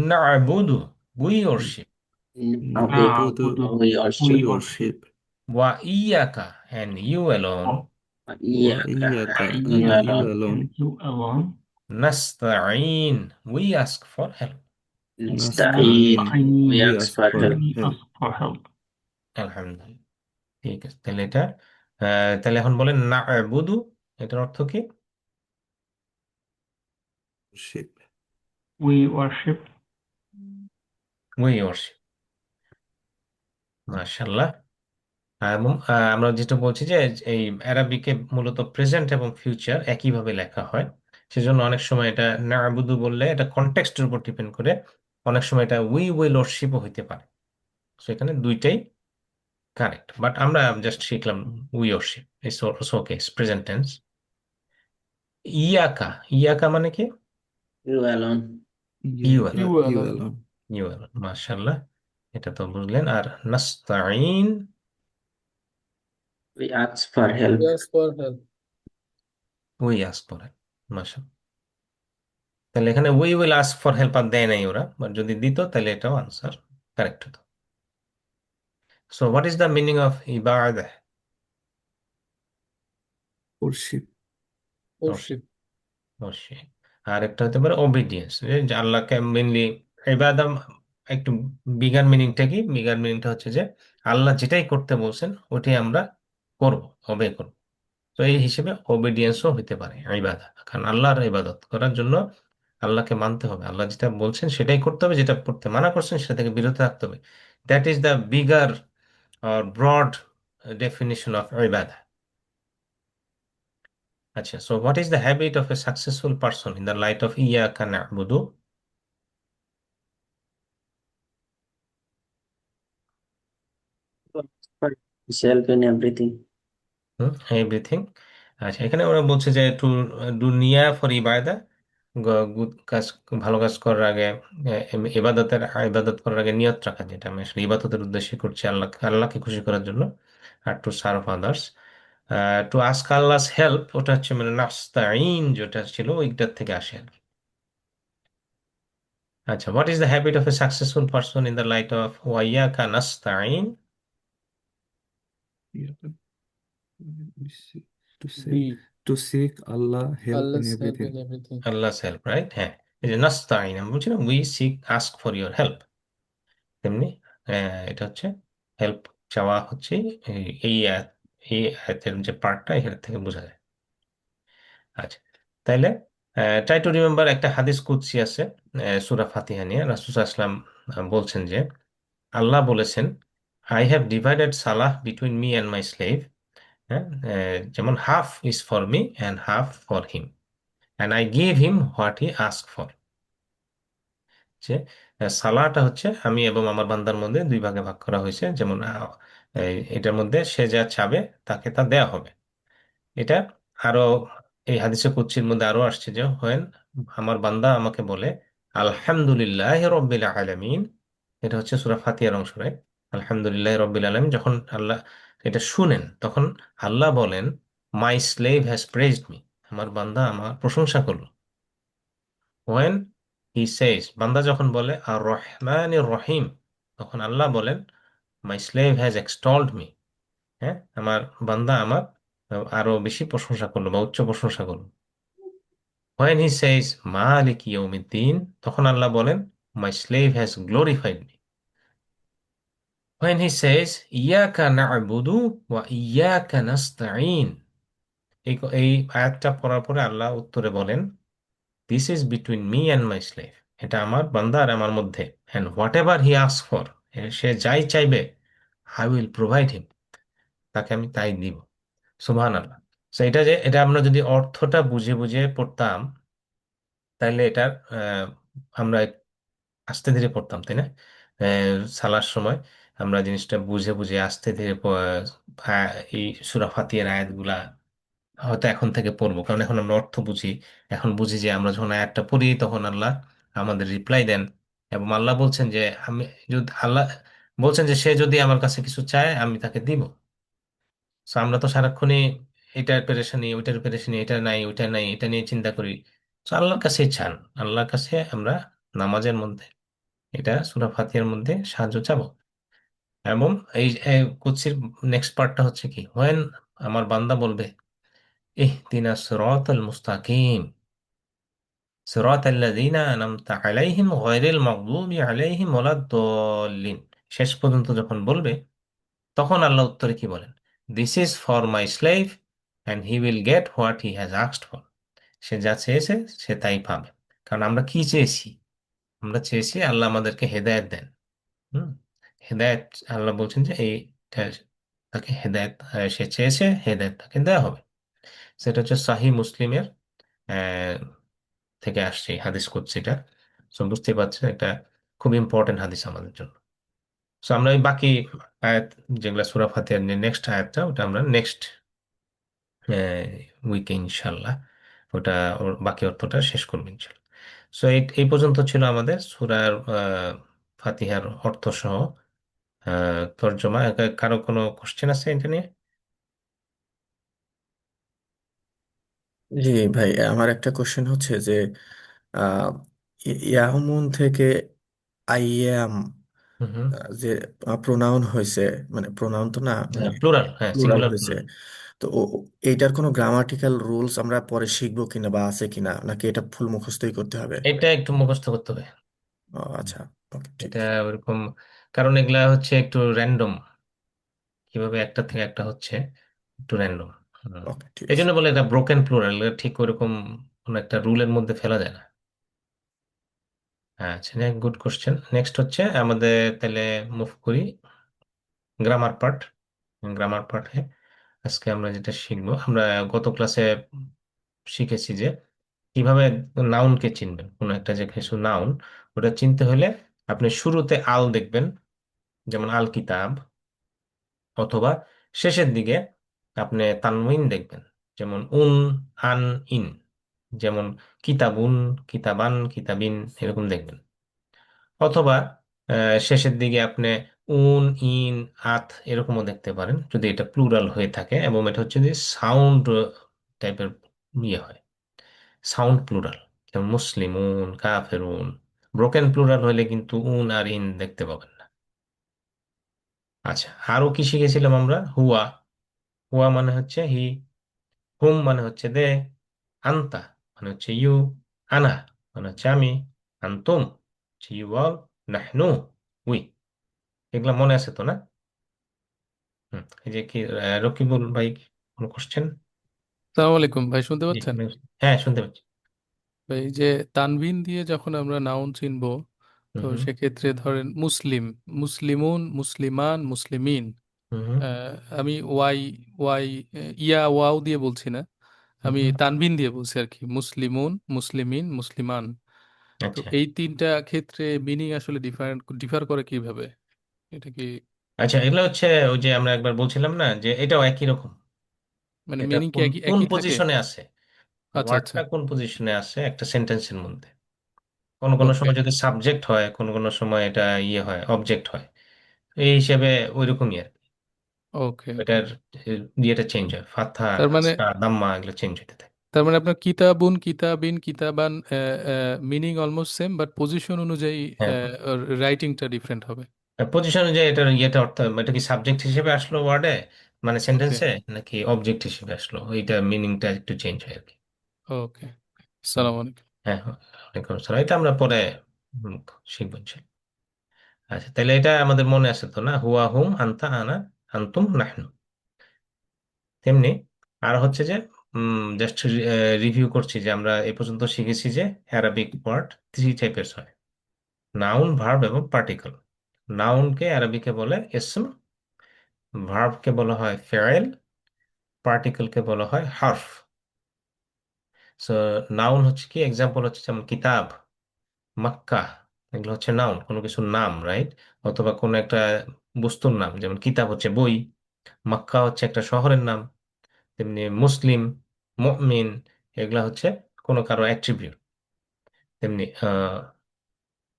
না'বুদু, we worship, Okay, نعبد we worship. we worship ওয়া ইয়াকা, and you alone, Yaka, وإياك you and you alone. alone nasta'in, we ask for help. Nasta'een, we we ask ask for for help. help আলহামদুলিল্লাহ, ঠিক আছে। তাহলে এটা তাহলে এখন বলেন না'বুদু, এটার অর্থ কি? worship We worship. we worship, মাশাআল্লাহ। এবং আমরা যেটা বলছি যে এই অ্যারাবিকে মূলত প্রেজেন্ট এবং ফিউচার একইভাবে লেখা হয়, সেজন্য অনেক সময় এটা না'বুদু বললে এটা কনটেক্সটের উপর ডিপেন্ড করে, অনেক সময় এটা উই উইল ওরশিপও হইতে পারে। সেখানে দুইটাই কারেক্ট, বাট আমরা জাস্ট শিখলাম we worship, it's also okay, present tense. ইয়াকা, ইয়াকা মানে কি? You alone. You إياك You you alone. alone you, মাশাআল্লাহ, এটা তো বুঝলেন। আর নাস্তাইন, We ask for help. We ask for help. We ask for help, মাশাআল্লাহ। তাহলে এখানে we will ask for help আর দেয় নাই ওরা, বাট যদি দিত তাহলে এটাও আনসার কারেক্ট হতো। So what is the meaning of ইবাদাহ? worship Worship. অবশ্যই। আর একটা হতে পারে ওবিডিয়েন্স, যে আল্লাহকে মেনলি ইবাদা, একটু বিগার মিনিংটা কি? বিগার মিনিংটা হচ্ছে যে আল্লাহ যেটাই করতে বলছেন ওটাই আমরা করব, হবে করব। তো এই হিসেবে ওবিডিয়েন্সও হতে পারে ইবাদা, কারণ আল্লাহর ইবাদত করার জন্য আল্লাহকে মানতে হবে, আল্লাহ যেটা বলছেন সেটাই করতে হবে, যেটা করতে মানা করছেন সেটা থেকে বিরত থাকতে হবে। That is the bigger or broad definition of ibadah. Acha, so what is the habit of a successful person in the light of iyyaka na'budu? For help in everything. Everything. আচ্ছা, এখানে ওরা বলছে যে টু ডু নিয়া for ইবাদা, good কাজ, ভালো কাজ করার আগে, ইবাদত করার আগে নিয়ত রাখা, যেটা আমি আসলে ইবাদতের উদ্দেশ্যে করছি আল্লাহকে খুশি করার জন্য। আর to serve others, to ask Allah's help, ওটা হচ্ছে মানে নাস্তাইন যেটা ছিল ওইটার থেকে আসে আর কি। আচ্ছা, what is the habit of a successful person in the light of ওয়া ইয়াকা নাস্তাইন? إياك we seek to say We. to seek Allah help in Allah's help everything in everything. Allah's help, right? হ্যাঁ, এই যে নাস্তাইন আমি বলছি না, we seek ask for your help, তেমনি এটা হচ্ছে হেল্প চাওয়া হচ্ছে এই আয়াতের যে পার্টটা এখান থেকে বোঝা যায়। আচ্ছা, তাইলে ট্রাই টু রিমেম্বার, একটা হাদিস কুদসি আছে সূরা ফাতিহা নিয়ে, রাসূল সাল্লাল্লাহু আলাইহি ওয়াসাল্লাম বলছেন যে আল্লাহ বলেছেন, I have divided Salah between me and my slave, হ্যাঁ, যেমন half is for me and half for him, and I give him what he ask for. যে সালাটা হচ্ছে আমি এবং আমার বান্দার মধ্যে দুই ভাগে ভাগ করা হয়েছে, যেমন এটার মধ্যে সে যা চাবে তাকে তা দেয়া হবে। এটা আরো এই হাদিসে কুদসির মধ্যে আরো আসছে যে হয় আমার বান্দা আমাকে বলে আলহামদুলিল্লাহ রব্বিল আলামিন, এটা হচ্ছে সূরা ফাতিহার অংশ, রাইট? আলহামদুলিল্লাহ রব্বিল আলামিন, যখন আল্লাহ এটা শুনেন তখন আল্লাহ বলেন my slave has praised me, আমার বান্দা আমার প্রশংসা করলো। ওয়েন হি সেজ, বান্দা যখন বলে আর রহমানির রহিম, তখন আল্লাহ বলেন মাই স্লেভ হ্যাজ এক্সটলড মি, হ্যাঁ, আমার বান্দা আমার আরো বেশি প্রশংসা করলো বা উচ্চ প্রশংসা করলো। When he says মালিক ইয়াউমিদ্দিন, তখন আল্লাহ বলেন my slave has glorified me. When he says ইয়াকা না'বুদু ওয়া ইয়াকা নাস্তাঈন, এই আয়াতটা পড়ার পরে আল্লাহ উত্তরে বলেন this is between me and my slave, এটা আমার বান্দা আর আমার মধ্যে, and whatever he ask for, সে যাই চাইবে আই উইল প্রোভাইড হিম, তাকে আমি তাই দিব। সুবহানাল্লাহ। তো এটা যে এটা আমরা যদি অর্থটা বুঝে বুঝে পড়তাম তাহলে এটার আমরা আস্তে ধীরে পড়তাম, তাই না? সালার সময় আমরা জিনিসটা বুঝে বুঝে আস্তে ধীরে এই সূরা ফাতিহার আয়াতগুলা হয়তো এখন থেকে পড়বো, কারণ এখন আমরা অর্থ বুঝি। এখন বুঝি যে আমরা যখন আয়াতটা পড়ি তখন আল্লাহ আমাদের রিপ্লাই দেন, এবং আল্লাহ বলছেন যে আমি যদি আল্লাহ বলছেন যে সে যদি আমার কাছে কিছু চায় আমি তাকে দিব। তো আমরা তো সারাক্ষণই এটার পেরেশানি ওইটার পেরেশানি, এটা নাই ওইটা নাই এটা নিয়ে চিন্তা করি, তো আল্লাহর কাছেই চান, আল্লাহর কাছে আমরা নামাজের মধ্যে, এটা সূরা ফাতিহার মধ্যে সাহায্য চাবো। এবং এই কুদসির নেক্সট পার্টটা হচ্ছে কি, হোয়েন আমার বান্দা বলবে ইহদিনা সিরাতাল মুস্তাকিম সিরাতাল্লাযীনা আনআমতা আলাইহিম গায়রিল মাগদুবি আলাইহিম ওয়ালাদ-দাল্লিন, শেষ পর্যন্ত যখন বলবে, তখন আল্লাহ উত্তরে কি বলেন? This is for my slave and he will get what he has asked for. সে যা চেয়েছে সে তাই পাবে। কারণ আমরা কি চেয়েছি? আমরা চেয়েছি আল্লাহ আমাদেরকে হেদায়েত দেন। হুম, হেদায়েত, আল্লাহ বলছেন যে এইটা তাকে হেদায়েত, সে চেয়েছে, হেদায়েত তাকে দেওয়া হবে। সেটা হচ্ছে সাহি মুসলিমের আহ, থেকে আসছে এই হাদিস কুদসিটা। সো বুঝতেই পারছেন এটা খুব ইম্পর্টেন্ট হাদিস আমাদের জন্য। সো আমরা ওই বাকি আয়াত, যেগুলা সূরা ফাতিহার নেক্সট আয়াতটা, ওটা আমরা নেক্সট উইকে ইনশাল্লাহ ওটা ওর বাকি অর্থটা শেষ করবো ইনশাল্লাহ। সো এই পর্যন্ত ছিল আমাদের সূরার ফাতিহার অর্থ সহ তর্জমা। কারো কোনো কোশ্চেন আছে এটা নিয়ে? জি ভাই, আমার একটা কোশ্চেন হচ্ছে যে আহ, ইয়াহুমুন থেকে আইয়াম হুম হুম। যে প্রোনাউন হয়েছে, মানে প্রোনাউন তো না, মানে হ্যাঁ, প্লুরাল, হ্যাঁ, প্লুরাল সিঙ্গুলার হয়েছে, প্লুরাল। তো এইটার কোনো গ্রামাটিক্যাল রুলস আমরা পরে শিখবো কিনা বা আছে কিনা, নাকি এটা ফুল মুখস্থই করতে হবে? এটা একটু মুখস্থ করতে হবে। ও আচ্ছা, ওকে ঠিক এটা আছে। ওরকম, কারণ এগুলা হচ্ছে একটু র্যান্ডম, কিভাবে একটা থেকে একটা হচ্ছে একটু র্যান্ডম। ওকে ঠিক এই আছে। জন্য বলে এটা ব্রোকেন প্লুরাল, ঠিক ওরকম কোন একটা রুলের মধ্যে ফেলা যায় না। আচ্ছা, গুড কোশ্চেন। নেক্সট হচ্ছে আমাদের, তাহলে মুভ করি গ্রামার পার্ট। গ্রামার পার্টে আজকে আমরা যেটা শিখবো, আমরা গত ক্লাসে শিখেছি যে কিভাবে নাউনকে চিনবেন। কোন একটা যে কিছু নাউন, ওটা চিনতে হলে আপনি শুরুতে আল দেখবেন, যেমন আল কিতাব, অথবা শেষের দিকে আপনি তানউইন দেখবেন, যেমন উন, আন, ইন। যেমন কিতাবুন, কিতাবান, কিতাবিন, এরকম দেখবেন। অথবা শেষের দিকে আপনি উন, ইন, আত এরকমও দেখতে পারেন, যদি এটা প্লুরাল হয়ে থাকে এবং এটা হচ্ছে যে সাউন্ড টাইপের ইয়ে হয়, সাউন্ড প্লুরাল, যেমন মুসলিমুন, কাফেরুন। ব্রোকেন প্লুরাল হলে কিন্তু উন আর ইন দেখতে পাবেন না। আচ্ছা, আরো কি শিখেছিলাম আমরা? হুয়া, হুয়া মানে হচ্ছে হি, হুম মানে হচ্ছে দে, আন্তা মানে হচ্ছে ইউ, আনা মানে হচ্ছে আমি, আন্তুম হচ্ছে ইউ অল, নাহনু উই। এগুলা মনে আছে তো, না? এই যে কি, রকিবুল ভাই, কোনো কোশ্চেন? সালাম আলাইকুম ভাই, শুনতে জি, পাচ্ছেন? হ্যাঁ, শুনতে পাচ্ছি। ভাই, এই যে তানভিন দিয়ে যখন আমরা নাউন চিনবো, হুম তো হুম সেক্ষেত্রে ধরেন মুসলিম, মুসলিমুন, মুসলিমান, মুসলিমিন। হুম হুম আমি ওয়াই ওয়াই ইয়া ওয়াও দিয়ে বলছি না, হুম আমি হুম। তানভিন দিয়ে বলছি আর কি। মুসলিমুন, মুসলিমিন, মুসলিমান। তো আচ্ছা এই তিনটা ক্ষেত্রে মিনিং আসলে ডিফার করে কিভাবে? এটা কি আচ্ছা, এগুলো হচ্ছে ওই যে আমরা একবার বলছিলাম না যে এটাও একই রকম। মানে এটা মিনিং কি কোন একই কোন একই থাকে? পজিশনে আছে, আচ্ছা আচ্ছা। ওয়ার্ডটা কোন পজিশনে আছে একটা সেন্টেন্সের মধ্যে। কোন কোন ওকে সময় যদি সাবজেক্ট হয়, কোন কোন সময় এটা ইয়ে হয়, অবজেক্ট হয়। এই হিসেবে ওইরকমই আর কি। ওকে ওকে। এটার ইয়েটা চেঞ্জ হয়, ফাথা, তার মানে কাসরা, দাম্মা, এগুলো চেঞ্জ হতে থাকে। তার মানে আপনার কিতাবুন, কিতাবিন, কিতাবান meaning almost same, but position অনুযায়ী হ্যাঁ, রাইটিংটা ডিফারেন্ট হবে। পজিশন অনুযায়ী এটার ইয়েটা অর্থ, এটা কি সাবজেক্ট হিসেবে আসলো ওয়ার্ডে, মানে ওকে সেন্টেন্সে, নাকি অবজেক্ট হিসেবে আসলো, ওইটা মিনিংটা একটু চেঞ্জ হয় আর কি। ওকে। হুম। সালাম আলাইকুম। হ্যাঁ, ওয়ালাইকুম আসসালাম। এটা আমরা পরে হুম, শিখবো ইনশাল্লাহ। আচ্ছা, তাহলে এটা আমাদের মনে আছে তো, না? হুয়া, হুম, আনতা, আনা, আনতুম, নাহনু। তেমনি আর হচ্ছে যে জাস্ট রিভিউ করছি যে আমরা এ পর্যন্ত শিখেছি যে অ্যারাবিক ওয়ার্ড থ্রি টাইপের হয়: নাউন, ভার্ব এবং পার্টিকল। নাউনকে আরবিকে বলে ইসম, ভার্বকে বলা হয় ফেয়েল, পার্টিকলকে বলা হয় হার্ফ। সো নাউন হচ্ছে কি, এক্সাম্পল হচ্ছে যেমন কিতাব, মাক্কা, এগুলো হচ্ছে নাউন, কোনো কিছুর নাম, রাইট? অথবা কোনো একটা বস্তুর নাম, যেমন কিতাব হচ্ছে বই, মক্কা হচ্ছে একটা শহরের নাম। তেমনি মুসলিম, মুমিন, এগুলা হচ্ছে কোনো কারো অ্যাট্রিবিউট। তেমনি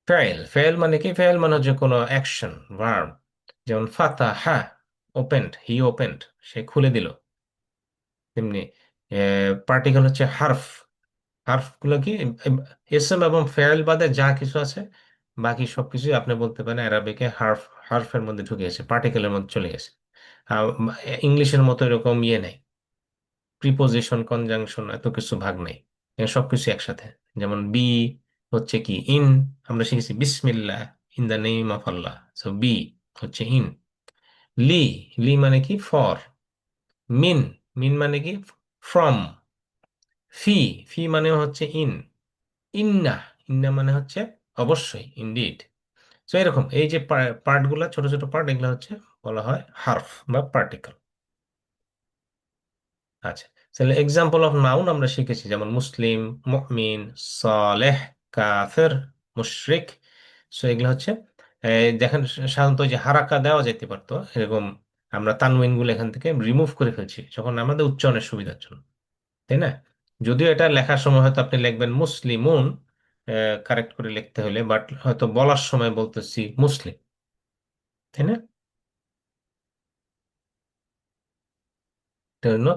ফেল, ফেল মানে কি? ফেল মানে হচ্ছে কোনো অ্যাকশন, ভার্ব। যেমন ফাতাহা, ওপেন্ড, হি ওপেন্ড, সে খুলে দিল। তেমনি পার্টিকেল হচ্ছে হার্ফ, হার্ফ গুলো কি এসএম এবং ফেল বাদে যা কিছু আছে বাকি সবকিছু আপনি বলতে পারেন অ্যারাবিকে হার্ফের মধ্যে ঢুকে গেছে, পার্টিকেলের মধ্যে চলে গেছে। আহ, ইংলিশের মতো এরকম ইয়ে নেই, প্রিপোজিশন কনজাংশন এত কিছু ভাগ নেই, সবকিছু একসাথে। যেমন বি হচ্ছে কি ইন, আমরা শিখেছি বিসমিল্লাহ, in the name of Allah, so B হচ্ছে ইন। লি, লি মানে কি ফর। মিন, মিন মানে কি ফ্রম। ফি, ফি মানে হচ্ছে ইন। ইন্না, ইন্না মানে হচ্ছে অবশ্যই, ইনডিড। তো এরকম এই যে পার্ট গুলা, ছোট ছোট পার্ট, এগুলো হচ্ছে বলা হয় হার্ফ বা পার্টিকেল। আচ্ছা, তাহলে এক্সাম্পল অফ নাউন আমরা শিখেছি, যেমন মুসলিম, মুমিন, সালেহ, কাফের, মুশরিক। সো এগুলো হচ্ছে দেখেন সাধারণত ওই যে হারাকা দেওয়া যেতে পারতো এরকম, আমরা তানউইন গুলো এখান থেকে রিমুভ করে ফেলছি যখন আমাদের উচ্চারণের সুবিধার জন্য, তাই না? যদিও এটা লেখার সময় হয়তো আপনি লিখবেন মুসলিমুন, কারেক্ট করে লিখতে হলে, বাট হয়তো বলার সময় বলতেছি মুসলিম, তাই না? এজন্য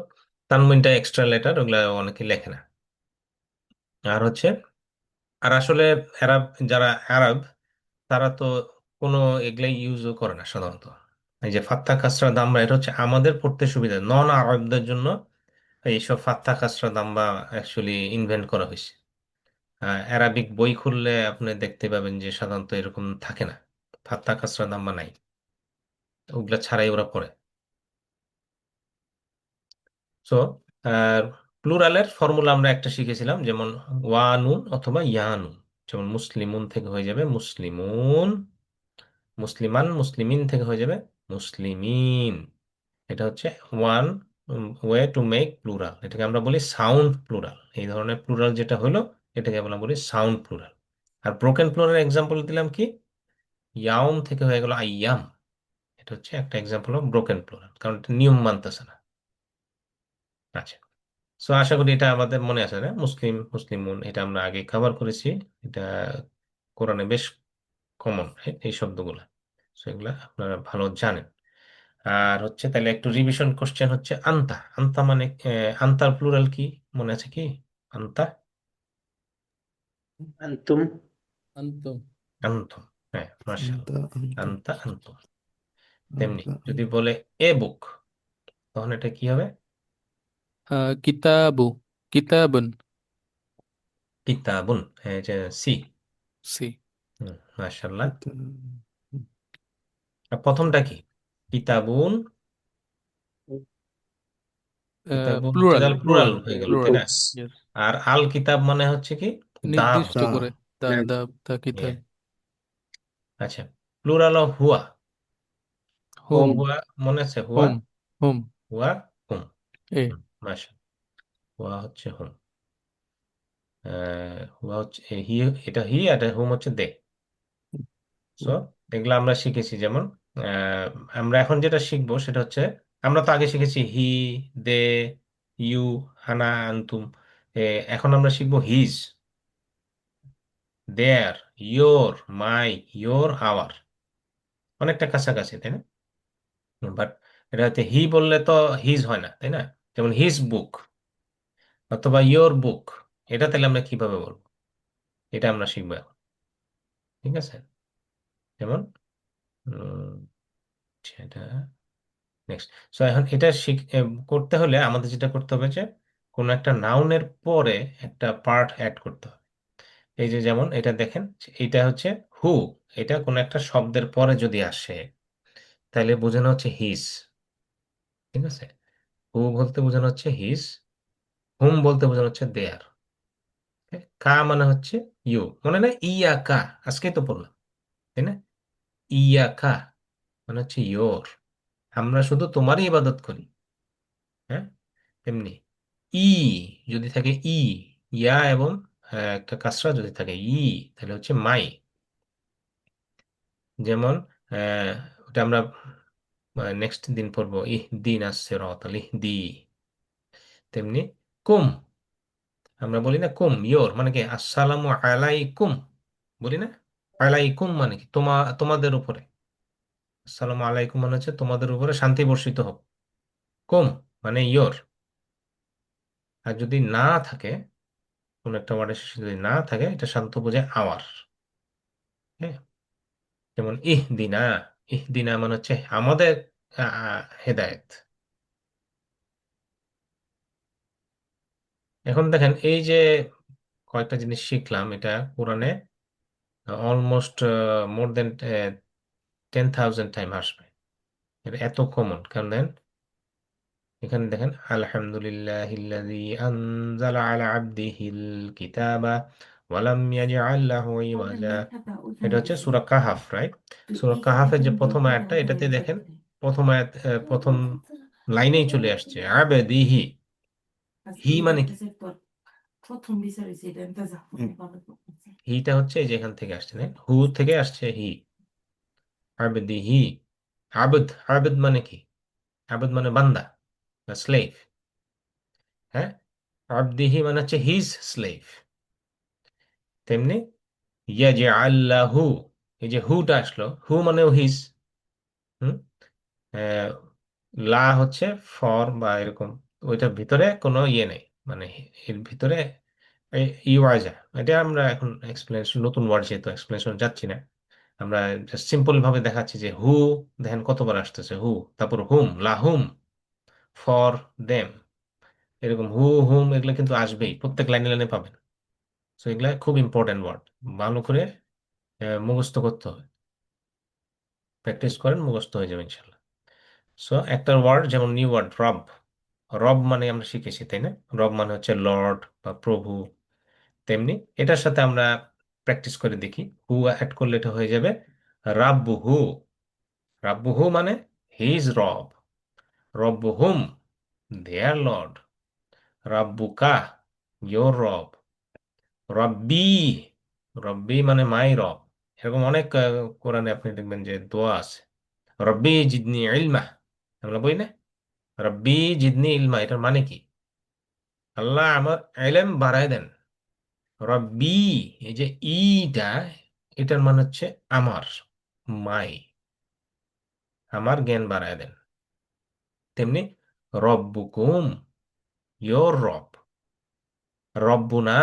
তানউইনটা এক্সট্রা লেটার, ওগুলা অনেকে লেখে না। আর হচ্ছে, আর আসলে আরব, যারা আরব তারা তো কোনো এগুলাই ইউজও করে না সাধারণত। এই যে ফাত্তা কাসরা দাম্বা, এটা হচ্ছে আমাদের পড়তে সুবিধা, নন আরবদের জন্য এইসব ফাত্তা কাসরা দাম্বা অ্যাকচুয়ালি ইনভেন্ট করা হয়েছে। অ্যারাবিক বই খুললে আপনি দেখতে পাবেন যে সাধারণত এরকম থাকে না, ফাত্তা কাসরা দাম্বা নাই, ওগুলা ছাড়াই ওরা পড়ে। সো প্লুরালের ফর্মুলা আমরা একটা শিখেছিলাম, যেমন ওয়ানুন অথবা ইয়ানুন। যেমন মুসলিমুন থেকে হয়ে যাবে মুসলিমুন, মুসলিমান মুসলিমিন থেকে হয়ে যাবে মুসলিমিন। এটা হচ্ছে one way to make plural, এটাকে আমরা বলি সাউন্ড প্লুরাল। এই ধরনের প্লুরাল যেটা হলো এটাকে আমরা বলি সাউন্ড প্লুরাল। আর ব্রোকেন প্লুরাল এক্সাম্পল দিলাম কি, ইয়াউম থেকে হয়ে গেল আইয়াম। এটা হচ্ছে একটা এক্সাম্পল অফ ব্রোকেন প্লুরাল, কারণ এটা নিয়ম মানতেছে না। আচ্ছা, সো আশা করি এটা আমাদের মনে আছে না, মুসলিম মুসলিমুন এটা আমরা আগে কভার করেছি। এটা কোরআনে বেশ কমন এই শব্দগুলা, সো এগুলা আপনারা ভালো জানেন। আর হচ্ছে তাহলে একটু রিভিশন কোশ্চেন হচ্ছে আন্তা, আন্তা মানে আন্তার প্লুরাল কি মনে আছে কি? আন্তা, Antum. আন্তম। আন্তম, হ্যাঁ মার্শাল্লাহ, Anta, anta, আন্তা আন্তম। তেমনি anta, যদি anta. বলে এ বুক, তখন এটা কি হবে? কিতাবু, কিতাবুন। কিতাবুন, হ্যাঁ যে সি। সি। মার্শাল্লাহ। Kita, আর প্রথমটা কি? কিতাবুন, কিতাবুন হচ্ছে প্লুরাল, তাহলে প্লুরাল প্লুরাল, হয়ে গেল, তাই প্লুরাল। না? Books. ইয়েস। আর আল কিতাব মানে হচ্ছে কি দা নির্দিষ্ট da, করে, দা Right. দা দা কিতাব। Yeah. আচ্ছা, প্লুরাল অফ হুয়া, হো হুম, হুয়া মনে আছে? হুয়া, হুম, হুম। হুয়া, হুম। এ। মাশা, হুয়া হচ্ছে হুম, হুয়া হচ্ছে হি, এটা হি আর হুম হচ্ছে দে। সো এগুলো আমরা শিখেছি। যেমন আহ, আমরা এখন যেটা শিখবো সেটা হচ্ছে, আমরা তো আগে শিখেছি হি, দে, ইউ, আনা, আন্তুম। এ, এখন আমরা শিখবো his, their, your, my, your, our. অনেকটা কাছাকাছি, তাই না? বাট এটা হচ্ছে হি বললে তো হিজ হয় না, তাই না? যেমন হিজ বুক অথবা ইয়োর বুক, এটা তাহলে আমরা কিভাবে বলবো, এটা আমরা শিখবো এখন। ঠিক আছে? যেমন সেটা নেক্সট। সো এখন এটা করতে হলে আমাদের যেটা করতে হবে যে কোনো একটা নাউনের পরে একটা পার্ট অ্যাড করতে হবে। এই যে যেমন এটা দেখেন, এটা হচ্ছে হু, এটা কোনো একটা শব্দের পরে যদি আসে তাহলে বোঝানো হচ্ছে হিজ। ঠিক আছে? হু বলতে বোঝানো হচ্ছে হিজ, হুম বলতে বোঝানো হচ্ছে দেয়ার। কা মানে হচ্ছে ইউ, মনে না ইয়া কা, আজকেই তো পড়লাম, তাই না? ইয়া কা মানে হচ্ছে ইয়োর, আমরা শুধু তোমারই ইবাদত করি। হ্যাঁ, তেমনি ই যদি থাকে ই, ইয়া এবং একটা কাসরা যদি থাকে ই, তাহলে হচ্ছে মাই। যেমন আহ, ওটা আমরা নেক্সট দিন পড়বো, ইহ দিন আসছে রতাল ইহ দি। তেমনি কুম, আমরা বলি না কুম ইয়োর মানে কি আসসালামু আলাইকুম, বলি না? আলাইকুম মানে কি তোমাদের উপরে, আসসালামু আলাইকুম মানে হচ্ছে তোমাদের উপরে শান্তি বর্ষিত হোক। কুম মানে ইয়োর। আর যদি না থাকে কোন একটা ওয়ার্ডের শেষে যদি না থাকে এটা সাধারণত বোঝায় আওয়ার। হ্যাঁ, যেমন ইহদিনা, ইহদিনা মানে হচ্ছে আমাদের হেদায়েত। এখন দেখেন এই যে কয়েকটা জিনিস শিখলাম, এটা কোরআনে অলমোস্ট মোর দেন 10,000 টাইম আসবে। এটা এত কমন কারণ দেখেন এখানে দেখেন আলহামদুলিল্লাহিল্লাযী আনজালা আলা আবদিহিল কিতাবা ওয়া লাম ইয়াজআল লাহু ইওয়াজা। এটা হচ্ছে সূরা কাহাফ, রাইট? সূরা কাহাফের যে প্রথম আয়াতটা, এটাতে দেখেন প্রথম আয়াত প্রথম লাইনেই চলে আসছে আবদিহি। হি মানে কি? হিটা হচ্ছে এই যে এখান থেকে আসছে, না হু থেকে আসছে হি। আবদিহি, আবদ, আবদ মানে কি? আবদ মানে বান্দা বা স্লেভ। হ্যাঁ, আবদিহি মানে হচ্ছে হিজ স্লেভ। তেমনি ইয়াজআল্লাহু, এই যে হুটা আসলো, হু মানেও হিজ। হুম, আহ, লা হচ্ছে ফর বা এরকম, ওইটার ভিতরে কোনো ইয়ে নেই, মানে এর ভিতরে ইউআইজা। এটা আমরা এখন এক্সপ্লেনেশন, নতুন ওয়ার্ড যেহেতু এক্সপ্লেনেশন যাচ্ছি না, আমরা জাস্ট সিম্পল ভাবে দেখাচ্ছি যে হু দেখেন কতবার আসতেছে হু, তারপর হুম, লাহুম, ফর দেম, এরকম হু হুম এগুলো কিন্তু আসবেই, প্রত্যেক লাইনে লাইনে পাবেন। তো এগুলা খুব ইম্পর্টেন্ট ওয়ার্ড, ভালো করে মুখস্থ করতে হবে। প্র্যাকটিস করেন, মুখস্থ হয়ে যাবে ইনশাল্লাহ। সো একটা ওয়ার্ড যেমন নিউ ওয়ার্ড রব, রব মানে আমরা শিখেছি তাই না, রব মানে হচ্ছে লর্ড বা প্রভু। তেমনি এটার সাথে আমরা প্র্যাকটিস করে দেখি, হু অ্যাড করলে এটা হয়ে যাবে রাব্বুহু। রাব্বুহু মানে হিজ রব, রব্বুহুম দেয়ার লর্ড, রাব্বুকা ইয়োর রব, রব্বি, রব্বি মানে মাই রব। এরকম অনেক কোরআনে আপনি দেখবেন যে দোয়া আছে, রব্বি জিদনি ইলমা, আমরা বই না, রব্বি জিদনি ইলমা, এটার মানে কি? আল্লাহ আমার ইলম বাড়ায় দেন। রব্বি, এই যে ইটা, এটার মানে হচ্ছে আমার, মাই, আমার জ্ঞান বাড়ায় দেন। তেমনি রব্বুকুম, ইয়োর রব, রব্বুনা,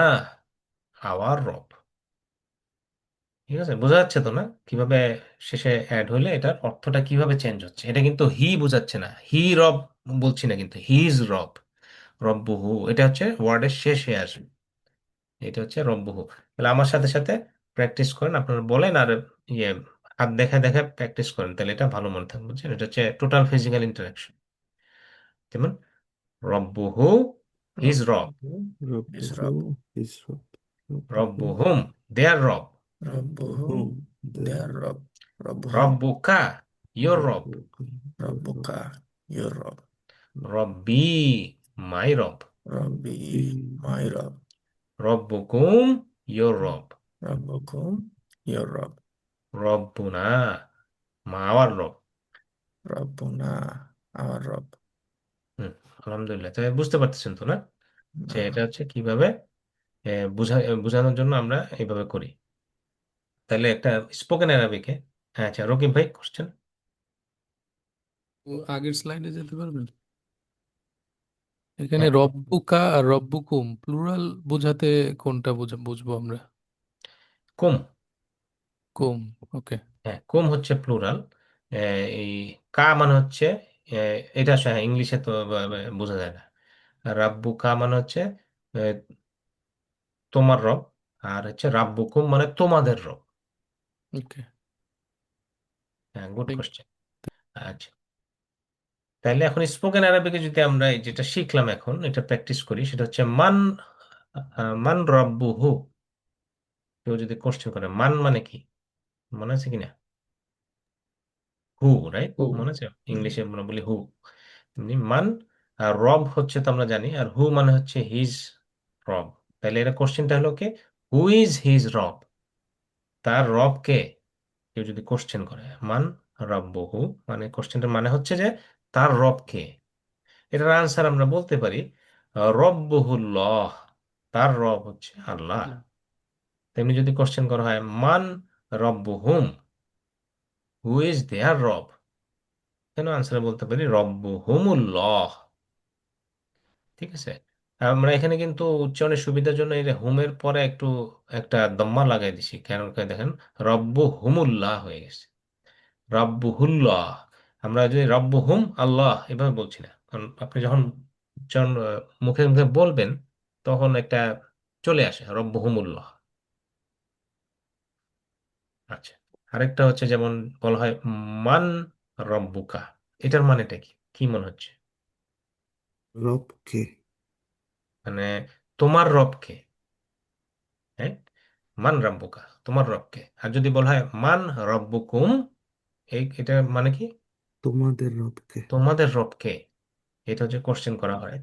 আওয়ার রব। ঠিক আছে, বোঝা যাচ্ছে তো না কিভাবে শেষে অ্যাড হলে এটার অর্থটা কিভাবে চেঞ্জ হচ্ছে? এটা কিন্তু হি বোঝাচ্ছে না, হি রব বলছি না, কিন্তু হিজ রব, রব্বুহু, এটা হচ্ছে ওয়ার্ডের শেষে আসবে, এটা হচ্ছে রব্বুহু। তাহলে আমার সাথে সাথে প্র্যাকটিস করেন, আপনারা বলেন আর ইয়ে হাত দেখা দেখা প্র্যাকটিস করেন, তাহলে এটা ভালো মনে থাকবে, বুঝছেন? এটা হচ্ছে টোটাল ফিজিক্যাল ইন্টারাকশন। যেমন রব্বুহু হিজ রব, ইস রব, Rabbuhu, his Rabb. Rabbuhu, রব্বুহুম দেয়ার রব, রব্বুহুম Rabbuhum, their দেয়ার রব, রব্বুহুম রব্বুকা ইয়োর রব, Rabbuka, your Rabb. রব্বুকা ইয়োর রব, রব্বি মাই রব, রব্বি Rabbi, মাই রব, রব্বুকুম ইয়োর রব, রব্বুকুম ইয়োর রব, রব্বুনা মাওয়ার রব। রব্বুনা আমার রব। হুম, আলহামদুলিল্লাহ। তাহলে বুঝতে পারতেছেন তো না যে না, এটা হচ্ছে কিভাবে বোঝানোর জন্য আমরা এইভাবে করি। তাহলে একটা স্পোকেন অ্যারাবিকে, হ্যাঁ আচ্ছা রকিব ভাই কোশ্চেন। তো আগের স্লাইডে যেতে পারবেন? এখানে হ্যাঁ, রব্বুকা আর রব্বুকুম প্লুরাল বোঝাতে কোনটা বুঝবো আমরা? কুম, কুম, ওকে। হ্যাঁ কুম হচ্ছে প্লুরাল। এই কা মানে হচ্ছে এটা ইংলিশে তো বোঝা যায় না। রাব্বু কা মানে হচ্ছে আহ, তোমার রব, আর হচ্ছে রাব্বুকুম মানে তোমাদের রব। ওকে, হ্যাঁ, গুড থ্যাংক কোশ্চেন। আচ্ছা, তাহলে এখন স্পোকেন আরবিকে যদি আমরা এই যেটা শিখলাম এখন এটা প্র্যাকটিস করি, সেটা হচ্ছে মান, মান রব্বুহু। কেউ যদি কোশ্চেন করে মান মানে কি, মনে আছে কিনা? হু, রাইট, Who? মনে আছে? ইংলিশে আমরা বলি হু, তেমনি মান। আর রব হচ্ছে তো আমরা জানি, আর হু মানে হচ্ছে হিজ রব। তাহলে এটা কোশ্চেনটা হলো কি, হু ইজ হিজ রব, তার রব কে? কেউ যদি কোশ্চেন করে মান রব্বুহু, মানে কোশ্চেনটার মানে হচ্ছে যে তার রব কে। এটার আনসার আমরা বলতে পারি রব্বুহুল্লাহ, তার রব হচ্ছে আল্লাহ। তেমনি যদি কোশ্চেন করা হয় মান রব্বুহুম, হু ইজ দেয়ার রব, কেন আনসার বলতে পারি রব্বুহুমুল্লাহ। ঠিক আছে, আমরা এখানে কিন্তু উচ্চারণের সুবিধার জন্য এই যে হুমের পরে একটু একটা দম্মা লাগাই দিছি, কারণ কি দেখেন রব্বু হুমুল্লাহ হয়ে গেছে, রব্বু হুল্লাহ। আমরা যদি রব্বু হুম আল্লাহ এভাবে বলছি না, কারণ আপনি যখন উচ্চারণ মুখে মুখে বলবেন তখন একটা চলে আসে রব্বু হুমুল্লাহ। আচ্ছা, আরেকটা হচ্ছে যেমন বলা হয় মান রব্বুকা, এটার মানেটা কি, কি মনে হচ্ছে? রবকে। মানে তোমার রবকে, হ্যাঁ, মান রব্বুকা তোমার রবকে। আর যদি বলা হয় মান রব্বুকুম, এটা মানে কি? তোমাদের রবকে। তোমাদের রবকে, এটা হচ্ছে কোশ্চেন করা হয়।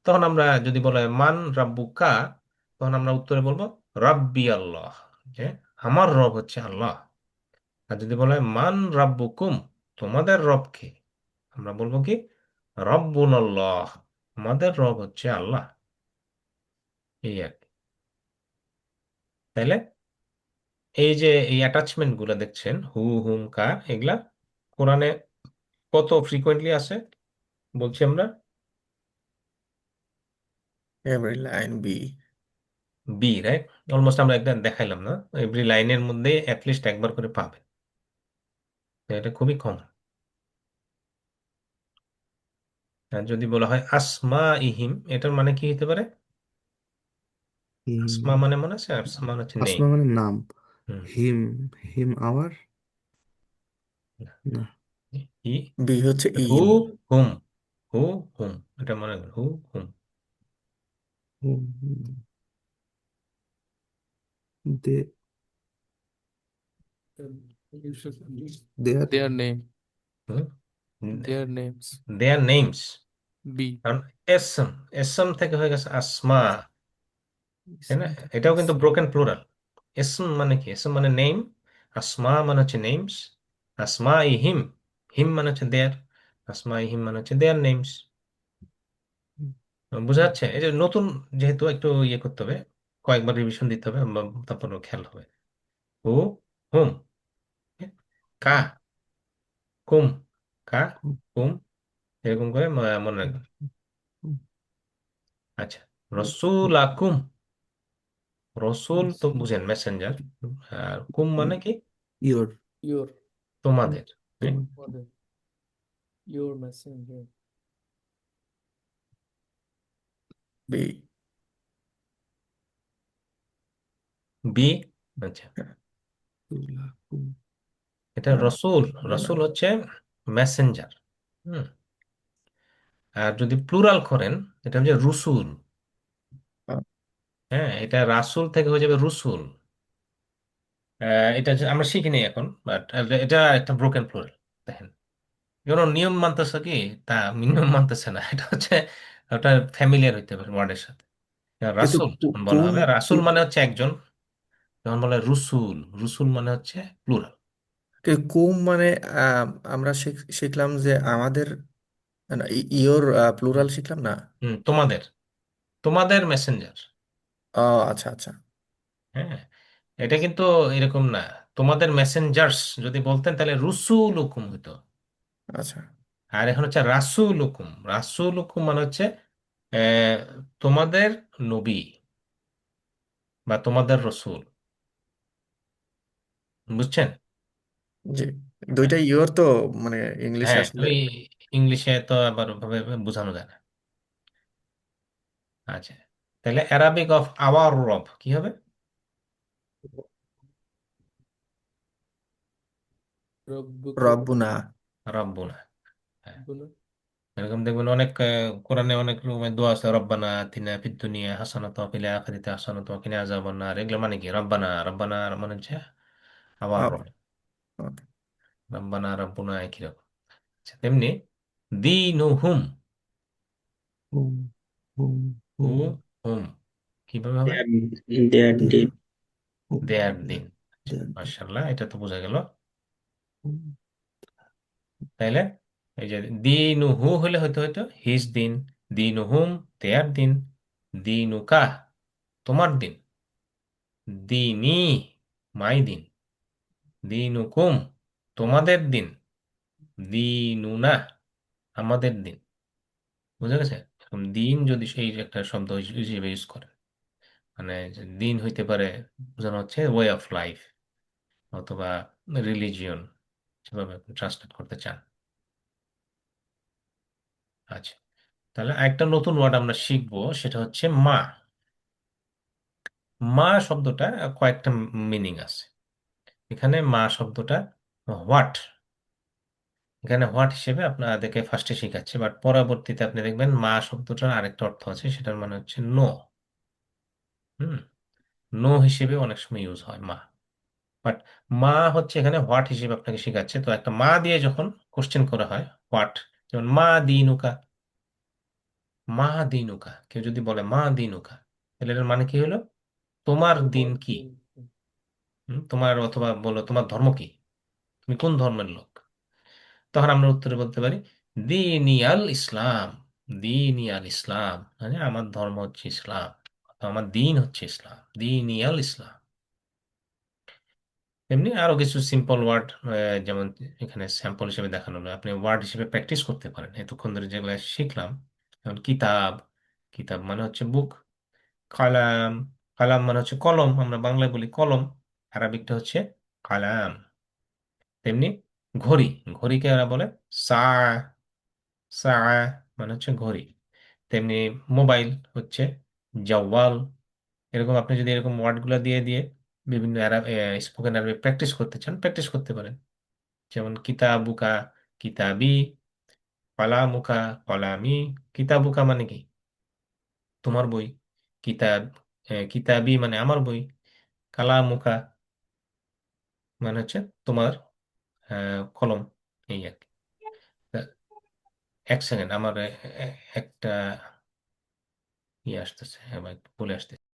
তখন আমরা যদি বলা হয় মান রাব্বুকা, তখন আমরা উত্তরে বলবো রাব্বি আল্লাহ, যে আমার রব হচ্ছে আল্লাহ। আর যদি বলা হয় মান রাব্বুকুম, তোমাদের রবকে, আমরা বলবো কি রব্বুন আল্লাহ, আমাদের রব হচ্ছে আল্লাহ। এই আর কি। তাইলে এই যে এই অ্যাটাচমেন্ট গুলো দেখছেন হু হুম কার, এগুলা কোরআনে কত ফ্রিকোয়েন্টলি আছে বলছি আমরা? Every line B. B, right. Almost আমরা একদম দেখাইলাম না, এভরি লাইনের মধ্যে অ্যাটলিস্ট একবার করে পাবে, তো এটা খুবই কম। আর যদি বলা হয় আসমা ইহিম, এটার মানে কি হতে পারে? হিম। আসমা মানে মনে আছে, আসমা মানে হচ্ছে নেই। আসমা মানে নাম। হুম। হিম। হিম আওয়ার। না। ই, বি হচ্ছে হু ইন। হুম, হু হুম, এটা মনে করেন হু হুম। They. You should their. their name, hmm, their names. Their names. B. কারণ এসম, এসম থেকে হয়ে গেছে আসমা, তাই না? ইসম থেকে এটাও কিন্তু ইসম। Broken plural. এসম মানে কি? এসম মানে নেম, আসমা মানে হচ্ছে নেমস, আসমা ইহিম, হিম মানে হচ্ছে দেয়ার, আসমা ইহিম মানে হচ্ছে দেয়ার নেমস। বোঝা যাচ্ছে? এই যে নতুন, যেহেতু একটু ইয়ে করতে হবে, কয়েকবার রিভিশন দিতে হবে, তারপর খেয়াল হবে। হু হুম, কা কুম, কা কুম, এরকম করে মনে রাখবেন। আচ্ছা, রসুল আকুম, রসুল তো বুঝেন মেসেঞ্জার, আর কুম মানে কি? ইয়োর। Your তোমাদের, হ্যাঁ? তোমার। mother, your messenger. B. B. আচ্ছা, তুলাকুম। এটা না, রসুল, না, না। রসুল হচ্ছে মেসেঞ্জার। হুম। আর যদি প্লুরাল করেন, এটা হচ্ছে রুসুল। আহ, হ্যাঁ, এটা রাসুল থেকে হয়ে যাবে রুসুল। এটা আমরা শিখিনি এখন, বাট এটা একটা ব্রোকেন প্লুরাল। দেখেন, কোনো নিয়ম মানতেছে কি, তা নিয়ম মানতেছে না, এটা হচ্ছে ওটা ফ্যামিলিয়ার হইতে পারে ওয়ার্ডের সাথে। কিন্তু রাসুল যখন বলা কুম হবে, রাসুল মানে হচ্ছে একজন, যখন বলে রুসুল, রুসুল মানে হচ্ছে প্লুরাল। কুম মানে আমরা শিখলাম যে আমাদের, না, ইয়োর প্লুরাল শিখলাম না। হুম, তোমাদের, তোমাদের মেসেঞ্জার। ও, আচ্ছা আচ্ছা। হ্যাঁ, এটা কিন্তু এরকম না, তোমাদের মেসেঞ্জার্স যদি বলতেন তাহলে রুসুল হুকুম হতো। আচ্ছা। আর এখন হচ্ছে রাসুল হুকুম, রাসুল হুকুম মানে হচ্ছে আহ, তোমাদের নবী বা তোমাদের রসুল, বুঝছেন? জি, দুইটা ইয়োর তো, মানে ইংলিশে হ্যাঁ, আসলে। ওই ইংলিশে তো আবার ভাবে বোঝানো যায় না। আচ্ছা, তাহলে অ্যারাবিক অফ আওয়ার রব কি হবে? Rabbukum. রব্বুনা। রব্বুনা। হ্যাঁ, Rabbuna. এরকম দেখবেন অনেক কোরআনে অনেক রকমের দোয়া আছে, রব্বানা আতিনা ফিদ দুনিয়া হাসানাত ওয়া ফিল আখিরাতি হাসানাত ওয়া কিনা আযাবান নার। এগুলো মানে কি? রব্বানা, রব্বানা মানে হচ্ছে আওয়ার রব, ওকে। রব্বানা রব্বুনা একই রকম। আচ্ছা, তেমনি দীনুহুম, হুম। হুম। হু হুম। হুম, কিভাবে হবে? Their there. did. হুম। দেয়ার দেয়ার। দিন। আচ্ছা, দেয়ার। মাশাআল্লাহ, এটা তো বোঝা গেল। হুম। তাইলে এই যে দিনুহু হলে হয়তো হয়তো হিজ দিন, দিনুহুম দেয়ার দিন, দিনুকা তোমার দিন, দিনি মাই দিন, দিনুকুম তোমাদের দিন, দিনুনা আমাদের দিন। বুঝা গেছে? এখন দিন যদি সেই একটা শব্দ হিসেবে ইউজ করেন, মানে যে দিন হইতে পারে বোঝানো হচ্ছে ওয়ে অফ লাইফ অথবা রিলিজিয়ন, যেভাবে আপনি ট্রান্সলেট করতে চান। আচ্ছা, তাহলে একটা নতুন ওয়ার্ড আমরা শিখবো, সেটা হচ্ছে মা। মা শব্দটা কয়েকটা মিনিং আছে। এখানে মা শব্দটা হোয়াট, এখানে হোয়াট হিসেবে আপনাদেরকে ফার্স্টে শেখাচ্ছে, বাট পরবর্তীতে আপনি দেখবেন মা শব্দটার আরেকটা অর্থ আছে, সেটার মানে হচ্ছে নো। হুম, নো হিসেবে অনেক সময় ইউজ হয় মা, বাট মা হচ্ছে এখানে হোয়াট হিসেবে আপনাকে শেখাচ্ছে। তো একটা মা দিয়ে যখন কোশ্চেন করা হয় হোয়াট, যেমন মা দিনুকা, মা দিনুকা, কেউ যদি বলে মা দিনুকা, তাহলে এটার মানে কি হলো, তোমার দিন কি? তোমার, অথবা বলো তোমার ধর্ম কি, তুমি কোন ধর্মের লোক? তখন আমরা উত্তরে বলতে পারি দীনি আল ইসলাম। দীনি আল ইসলাম মানে আমার ধর্ম হচ্ছে ইসলাম, অথবা আমার দিন হচ্ছে ইসলাম, দীনি আল ইসলাম। এমনি আরো কিছু সিম্পল ওয়ার্ড, যেমন এখানে স্যাম্পল হিসেবে দেখানো হলো, আপনি ওয়ার্ড হিসেবে প্র্যাকটিস করতে পারেন এতক্ষণ ধরে যেগুলো শিখলাম। যেমন কিতাব, কিতাব মানে হচ্ছে বুক। কালাম, কালাম মানে হচ্ছে কলম, আমরা বাংলায় বলি কলম, আরবিকটা হচ্ছে কালাম। তেমনি ঘড়ি, ঘড়িকে ওরা বলে সা, সা মানে হচ্ছে ঘড়ি। তেমনি মোবাইল হচ্ছে জাওয়াল। এরকম আপনি যদি এরকম ওয়ার্ডগুলো দিয়ে দিয়ে বিভিন্ন স্পোকেন আরবি প্র্যাকটিস করতে চান, প্র্যাকটিস করতে পারেন। যেমন কিতাবুকা, কিতাবি, কলামুকা, কলামি। কিতাবুকা মানে কি, তোমার বই। কিতাব, কিতাবি মানে আমার বই। কালামুকা মানে হচ্ছে তোমার কলম। এই আর কি। তা, এক সেকেন্ড, আমার একটা ইয়ে আসতেছে, আমার একটু বলে আসতেছে।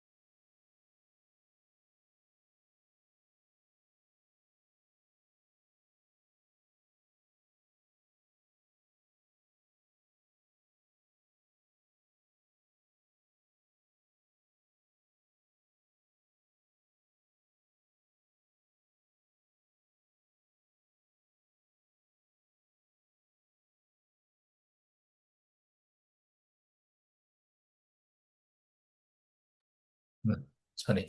সরি।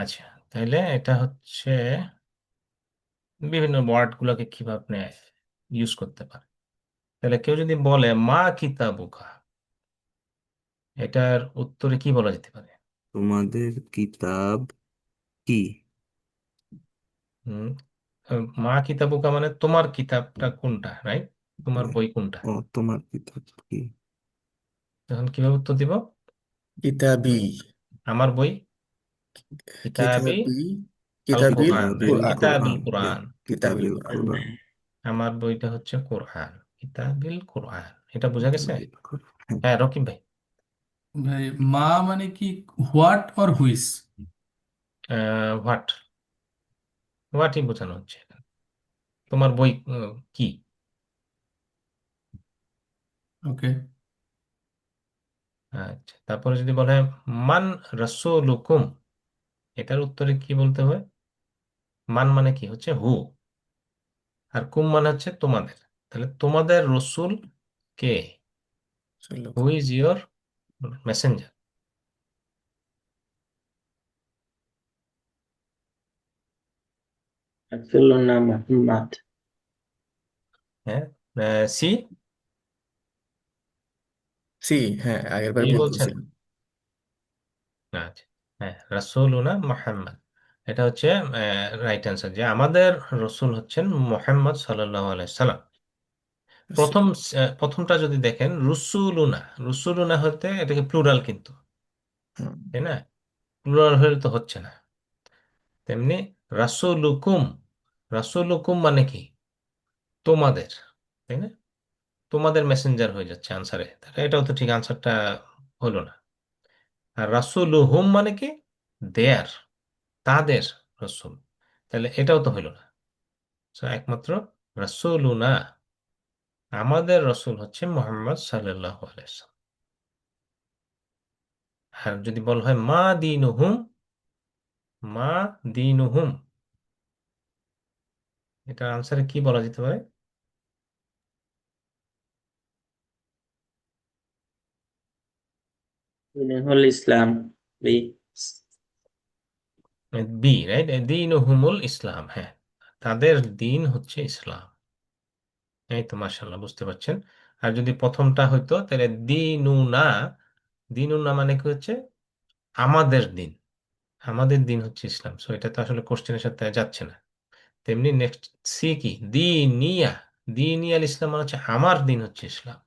আচ্ছা, তাহলে এটা হচ্ছে বিভিন্ন ওয়ার্ড গুলোকে কিভাবে আপনি ইউজ করতে পারেন। তাহলে কেউ যদি বলে মা কিতাবুকা, এটার উত্তরে কি বলা যেতে পারে? তোমাদের কিতাব কি? হুম, মা কিতাবুকা মানে তোমার কিতাবটা কোনটা, রাইট? তোমার হ্যাঁ। বই কোনটা? ও, তোমার কিতাব কি? তখন কিভাবে উত্তর দিব? কিতাবি, আমার বই কিতাবি কিতাবি, আল কিতাবিল কোরআন, কিতাবিল রাইট? কোরআন, কিতাবিল কোরআন, ইয়া, কোরআন। কিতাবিল কিতাবিল কোরআন। কোরআন। আমার বইটা হচ্ছে কোরআন, কিতাবিল কোরআন। এটা বোঝা গেছে? কিতাবিল কোরআন, হ্যাঁ। হ্যাঁ, রকিব ভাই। ভাই মা মানে কি হোয়াট অর হুইস? হোয়াট, হোয়াটই বোঝানো হচ্ছে। তোমার বই কি? ওকে। আচ্ছা, তারপরে যদি বলে মান রাসূলুকুম, এটার উত্তরে কি বলতে হয়? মান মানে কি হচ্ছে হু, আর কুম মানে হচ্ছে তোমাদের। তাহলে তোমাদের রসূল কে? Who is your messenger? Rasuluna Muhammad. হ্যাঁ, সি, সি, হ্যাঁ আগের বার কি ভুল বলছেন? করছিলাম। আচ্ছা, হ্যাঁ, রাসূলুনা মুহাম্মদ, এটা হচ্ছে রাইট অ্যান্সার, যে আমাদের রসূল হচ্ছেন মুহাম্মদ সাল্লাল্লাহু আলাইহি সাল্লাম। প্রথম প্রথমটা যদি দেখেন রুসুলুনা, রুসুলুনা হতে এটাকে প্লুরাল কিন্তু, হুম, তাই না? প্লুরাল হলে তো হচ্ছে না। তেমনি রাসূলুকুম, রাসূলুকুম মানে কি, তোমাদের, তাই না? তোমাদের মেসেঞ্জার হয়ে যাচ্ছে আনসারে, তাহলে এটাও তো ঠিক আনসারটা হলো না। আর রাসূলুহুম মানে কি, দেয়ার, তাদের রসূল, তাহলে এটাও তো হলো না। So, একমাত্র রাসূলুনা, আমাদের রসূল হচ্ছে মুহাম্মদ সাল্লাল্লাহু আলাইহি ওয়াসাল্লাম। আর যদি বলা হয় মা দীনুহুম, মা দীনুহুম, এটার আনসারে কি বলা যেতে পারে? হল ইসলাম। বি। বি, রাইট, দিন হুমুল ইসলাম, হ্যাঁ, তাদের দিন হচ্ছে ইসলাম। এই তো মাশাআল্লাহ, বুঝতে পারছেন। আর যদি প্রথমটা হইতো তাহলে দিনুনা, দিনুনা মানে কি হচ্ছে আমাদের দিন, আমাদের দিন হচ্ছে ইসলাম। সো এটা তো আসলে কোশ্চেনের সাথে যাচ্ছে না। তেমনি নেক্সট সি কি, দিনিয়া, দিনিয়াল ইসলাম মানে হচ্ছে আমার দিন হচ্ছে ইসলাম।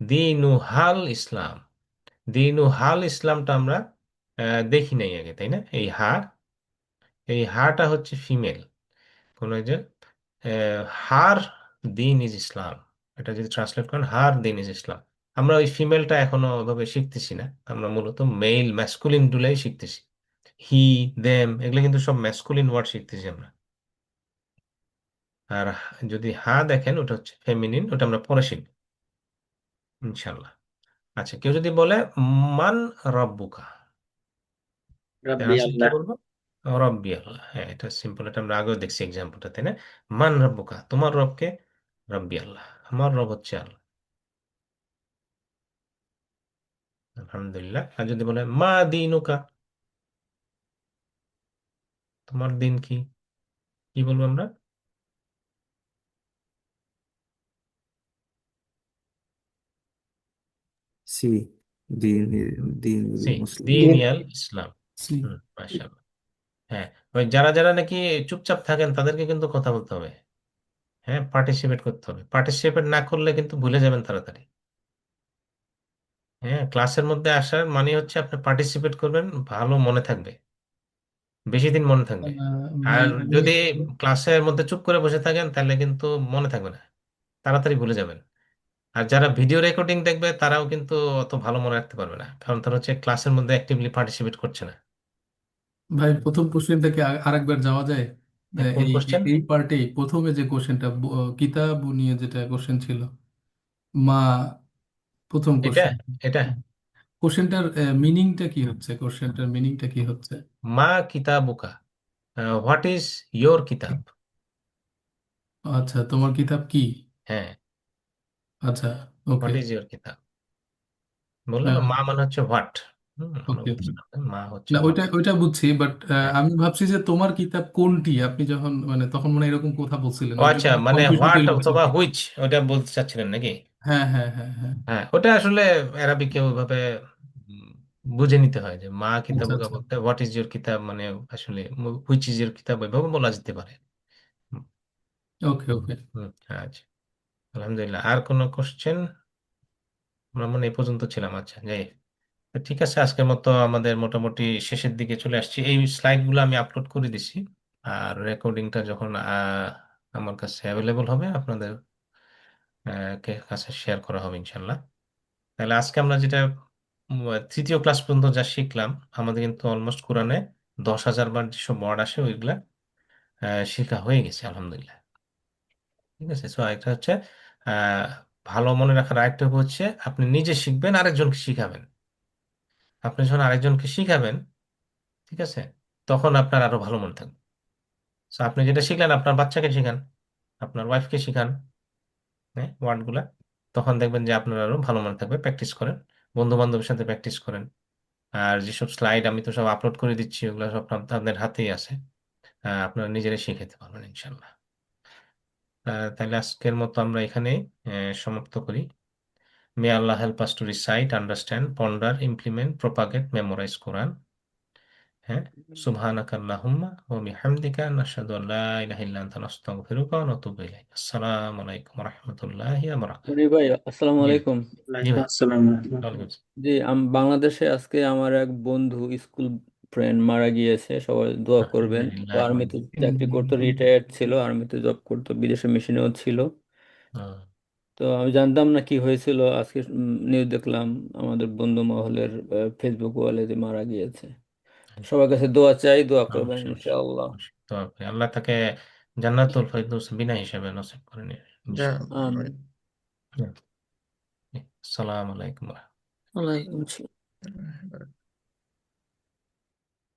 দিনুহাল ইসলাম, দিনুহাল ইসলামটা আমরা দেখি নাই আগে, তাই না? এই হা, এই হাটা হচ্ছে ফিমেল। কোন যে হার দিন ইজ ইসলাম, এটা যদি ট্রান্সলেট করেন হার দিন ইজ ইসলাম, আমরা ওই ফিমেলটা এখনো ওইভাবে শিখতেছি না। আমরা মূলত মেল ম্যাসকুলিন গুলাই শিখতেছি। হি, দেম, এগুলো কিন্তু সব ম্যাসকুলিন ওয়ার্ড শিখতেছি আমরা। আর যদি হা দেখেন ওটা হচ্ছে ফেমিনিন, ওটা আমরা পরে শিখব ইনশাল্লাহ। আচ্ছা, কেউ যদি বলে মান রব্বুকা, তার রব্বি আনসার কি আল্লাহ। বলবো? রব্বি আল্লাহ, হ্যাঁ, এটা সিম্পল, এটা আমরা আগেও দেখছি এক্সাম্পলটা, তাই না? মান রব্বুকা, তোমার রবকে? রব্বি আল্লাহ, আমার রব হচ্ছে আল্লাহ। আলহামদুলিল্লাহ। আর যদি বলে মা দিনুকা, তোমার দিন কি, কি বলবো আমরা? সি, দিন, দিন সি, মুসলিম। দিনিয়াল ইসলাম। জি। মাশাআল্লাহ। হ্যাঁ, ওই যারা যারা নাকি চুপচাপ থাকেন তাদেরকে কিন্তু কথা বলতে হবে, হ্যাঁ, পার্টিসিপেট করতে হবে। পার্টিসিপেট না করলে কিন্তু ভুলে যাবেন তাড়াতাড়ি। হ্যাঁ, ক্লাসের মধ্যে আসার মানে হচ্ছে আপনি পার্টিসিপেট করবেন, ভালো মনে থাকবে, বেশি দিন মনে থাকবে। ভাই আর আমি যদি ক্লাসের মধ্যে চুপ করে বসে থাকেন তাহলে কিন্তু মনে থাকবে না, তাড়াতাড়ি ভুলে যাবেন। আর যারা ভিডিও রেকর্ডিং দেখবে তারাও কিন্তু অত ভালো মনে রাখতে পারবে না, কারণ তারা হচ্ছে ক্লাসের মধ্যে অ্যাক্টিভলি পার্টিসিপেট করছে না। ভাই প্রথম কোশ্চেন থেকে আরেকবার যাওয়া যায়? কোন এই কোশ্চেন? এই পার্টে প্রথমে যে কোশ্চেনটা কিতাব নিয়ে যেটা কোশ্চেন ছিল, মা, প্রথম এটা, কোশ্চেন, এটা কোশ্চেনটার মিনিংটা কি হচ্ছে? কোশ্চেনটার মিনিংটা কি হচ্ছে? মা কিতাবুকা, হোয়াট ইজ ইয়োর কিতাব। আচ্ছা, তোমার কিতাব কি? হ্যাঁ, আচ্ছা, ওকে। হোয়াট ইজ ইয়োর কিতাব, বললাম না, মা মানে হচ্ছে হোয়াট। আমরা ওকে, বলতেছিলাম মা হচ্ছে না হোয়াট। ওইটা ওইটা বুঝছি, বাট হ্যাঁ, আমি ভাবছি যে তোমার কিতাব কোনটি, আপনি যখন মানে তখন মানে এরকম কথা বলছিলেন, ও ওই জন্য আচ্ছা, মানে কনফিউশনটা হোয়াট হচ্ছে। অথবা হুইচ, ওটা বলতে চাচ্ছিলেন নাকি? হ্যাঁ, হ্যাঁ, হ্যাঁ, হ্যাঁ। হ্যাঁ, ওটা আসলে অ্যারাবিকে ওইভাবে উম, বুঝে নিতে হয় যে মা আচ্ছা, কিতাবুকা আচ্ছা, বলতে হোয়াট ইজ ইয়োর কিতাব মানে আসলে হুইচ ইজ ইয়োর কিতাব ওইভাবে বলা যেতে পারে। হুম, ওকে, ওকে। হুম, আচ্ছা, আলহামদুলিল্লাহ। আর কোনো কোশ্চেন? আমরা মনে হয় এই পর্যন্ত ছিলাম। আচ্ছা, যাই, তো ঠিক আছে, আজকের মতো আমাদের মোটামুটি শেষের দিকে চলে আসছি। এই স্লাইডগুলো আমি আপলোড করে দিছি, আর রেকর্ডিংটা যখন আমার কাছে অ্যাভেলেবল হবে আপনাদের কাছে শেয়ার করা হবে ইনশাল্লাহ। তাহলে আজকে আমরা যেটা তৃতীয় ক্লাস পর্যন্ত যা শিখলাম, আমাদের কিন্তু অলমোস্ট কোরআনে 10,000 বার যেসব ওয়ার্ড আসে ওইগুলা শেখা হয়ে গেছে আলহামদুলিল্লাহ। ঠিক আছে, সো একটা হচ্ছে আহ, ভালো মনে রাখার আরেকটা হচ্ছে আপনি নিজে শিখবেন, আরেকজনকে শিখাবেন। আপনি যখন আরেকজনকে শিখাবেন, ঠিক আছে, তখন আপনার আরো ভালো মনে থাকবে। তো আপনি যেটা শিখলেন আপনার বাচ্চাকে শিখান, আপনার ওয়াইফকে শিখান, হ্যাঁ, ওয়ার্ডগুলা, তখন দেখবেন যে আপনার আরো ভালো মনে থাকবে। প্র্যাকটিস করেন, বন্ধু বান্ধবের সাথে প্র্যাকটিস করেন। আর যেসব স্লাইড আমি তো সব আপলোড করে দিচ্ছি ওগুলো সব আপনাদের হাতেই আছে, আপনারা নিজেরাই শিখাতে পারবেন ইনশাল্লাহ। তাহলে আজকের মতো আমরা এখানে সমাপ্ত করি। May Allah help us to recite, understand, ponder, implement, propagate, memorise Quran. হ্যাঁ, সুবহানাকা আল্লাহুম্মা ওয়া বিহামদিকা নাশহাদু আল্লা ইলাহা ইল্লা আনতা নাস্তাগফিরুকা ওয়া নাতুবু ইলাইক। আসসালামু আলাইকুম ওয়া রাহমাতুল্লাহি ওয়া বারাকাতুহু। রনি ভাই, আসসালামু জি ভাই, আলাইকুম। জি ওয়ালাইকুম ভাই, আসসালাম ওয়ালাইকুম রহমতুল্লাহ। আসসালাম। জি, বাংলাদেশে আজকে আমার এক বন্ধু, স্কুল ফ্রেন্ড মারা গিয়েছে, সবাই দোয়া করবেন। তো আলহামদুলিল্লাহ। আর্মিতে চাকরি করতো, রিটায়ার্ড ছিল, আর্মিতে জব করতো, বিদেশে মিশনেও ছিল। তো আমি জানতাম না কি হয়েছিল, আজকে নিউজ দেখলাম আমাদের বন্ধু মহলের ফেসবুক ওয়ালে যে মারা গিয়েছে। সবার কাছে দোয়া চাই, দোয়া করবেন অবশ্যই, অবশ্যই, ইনশাআল্লাহ। অবশ্যই। তো আল্লাহ তাকে জান্নাতুল ফেরদৌস বিনা হিসাবে নসিব করে নিন যা ইনশাআল্লাহ। আমিন। আসসালামু আলাইকুম। ওয়ালাইকুম আসসালাম। right.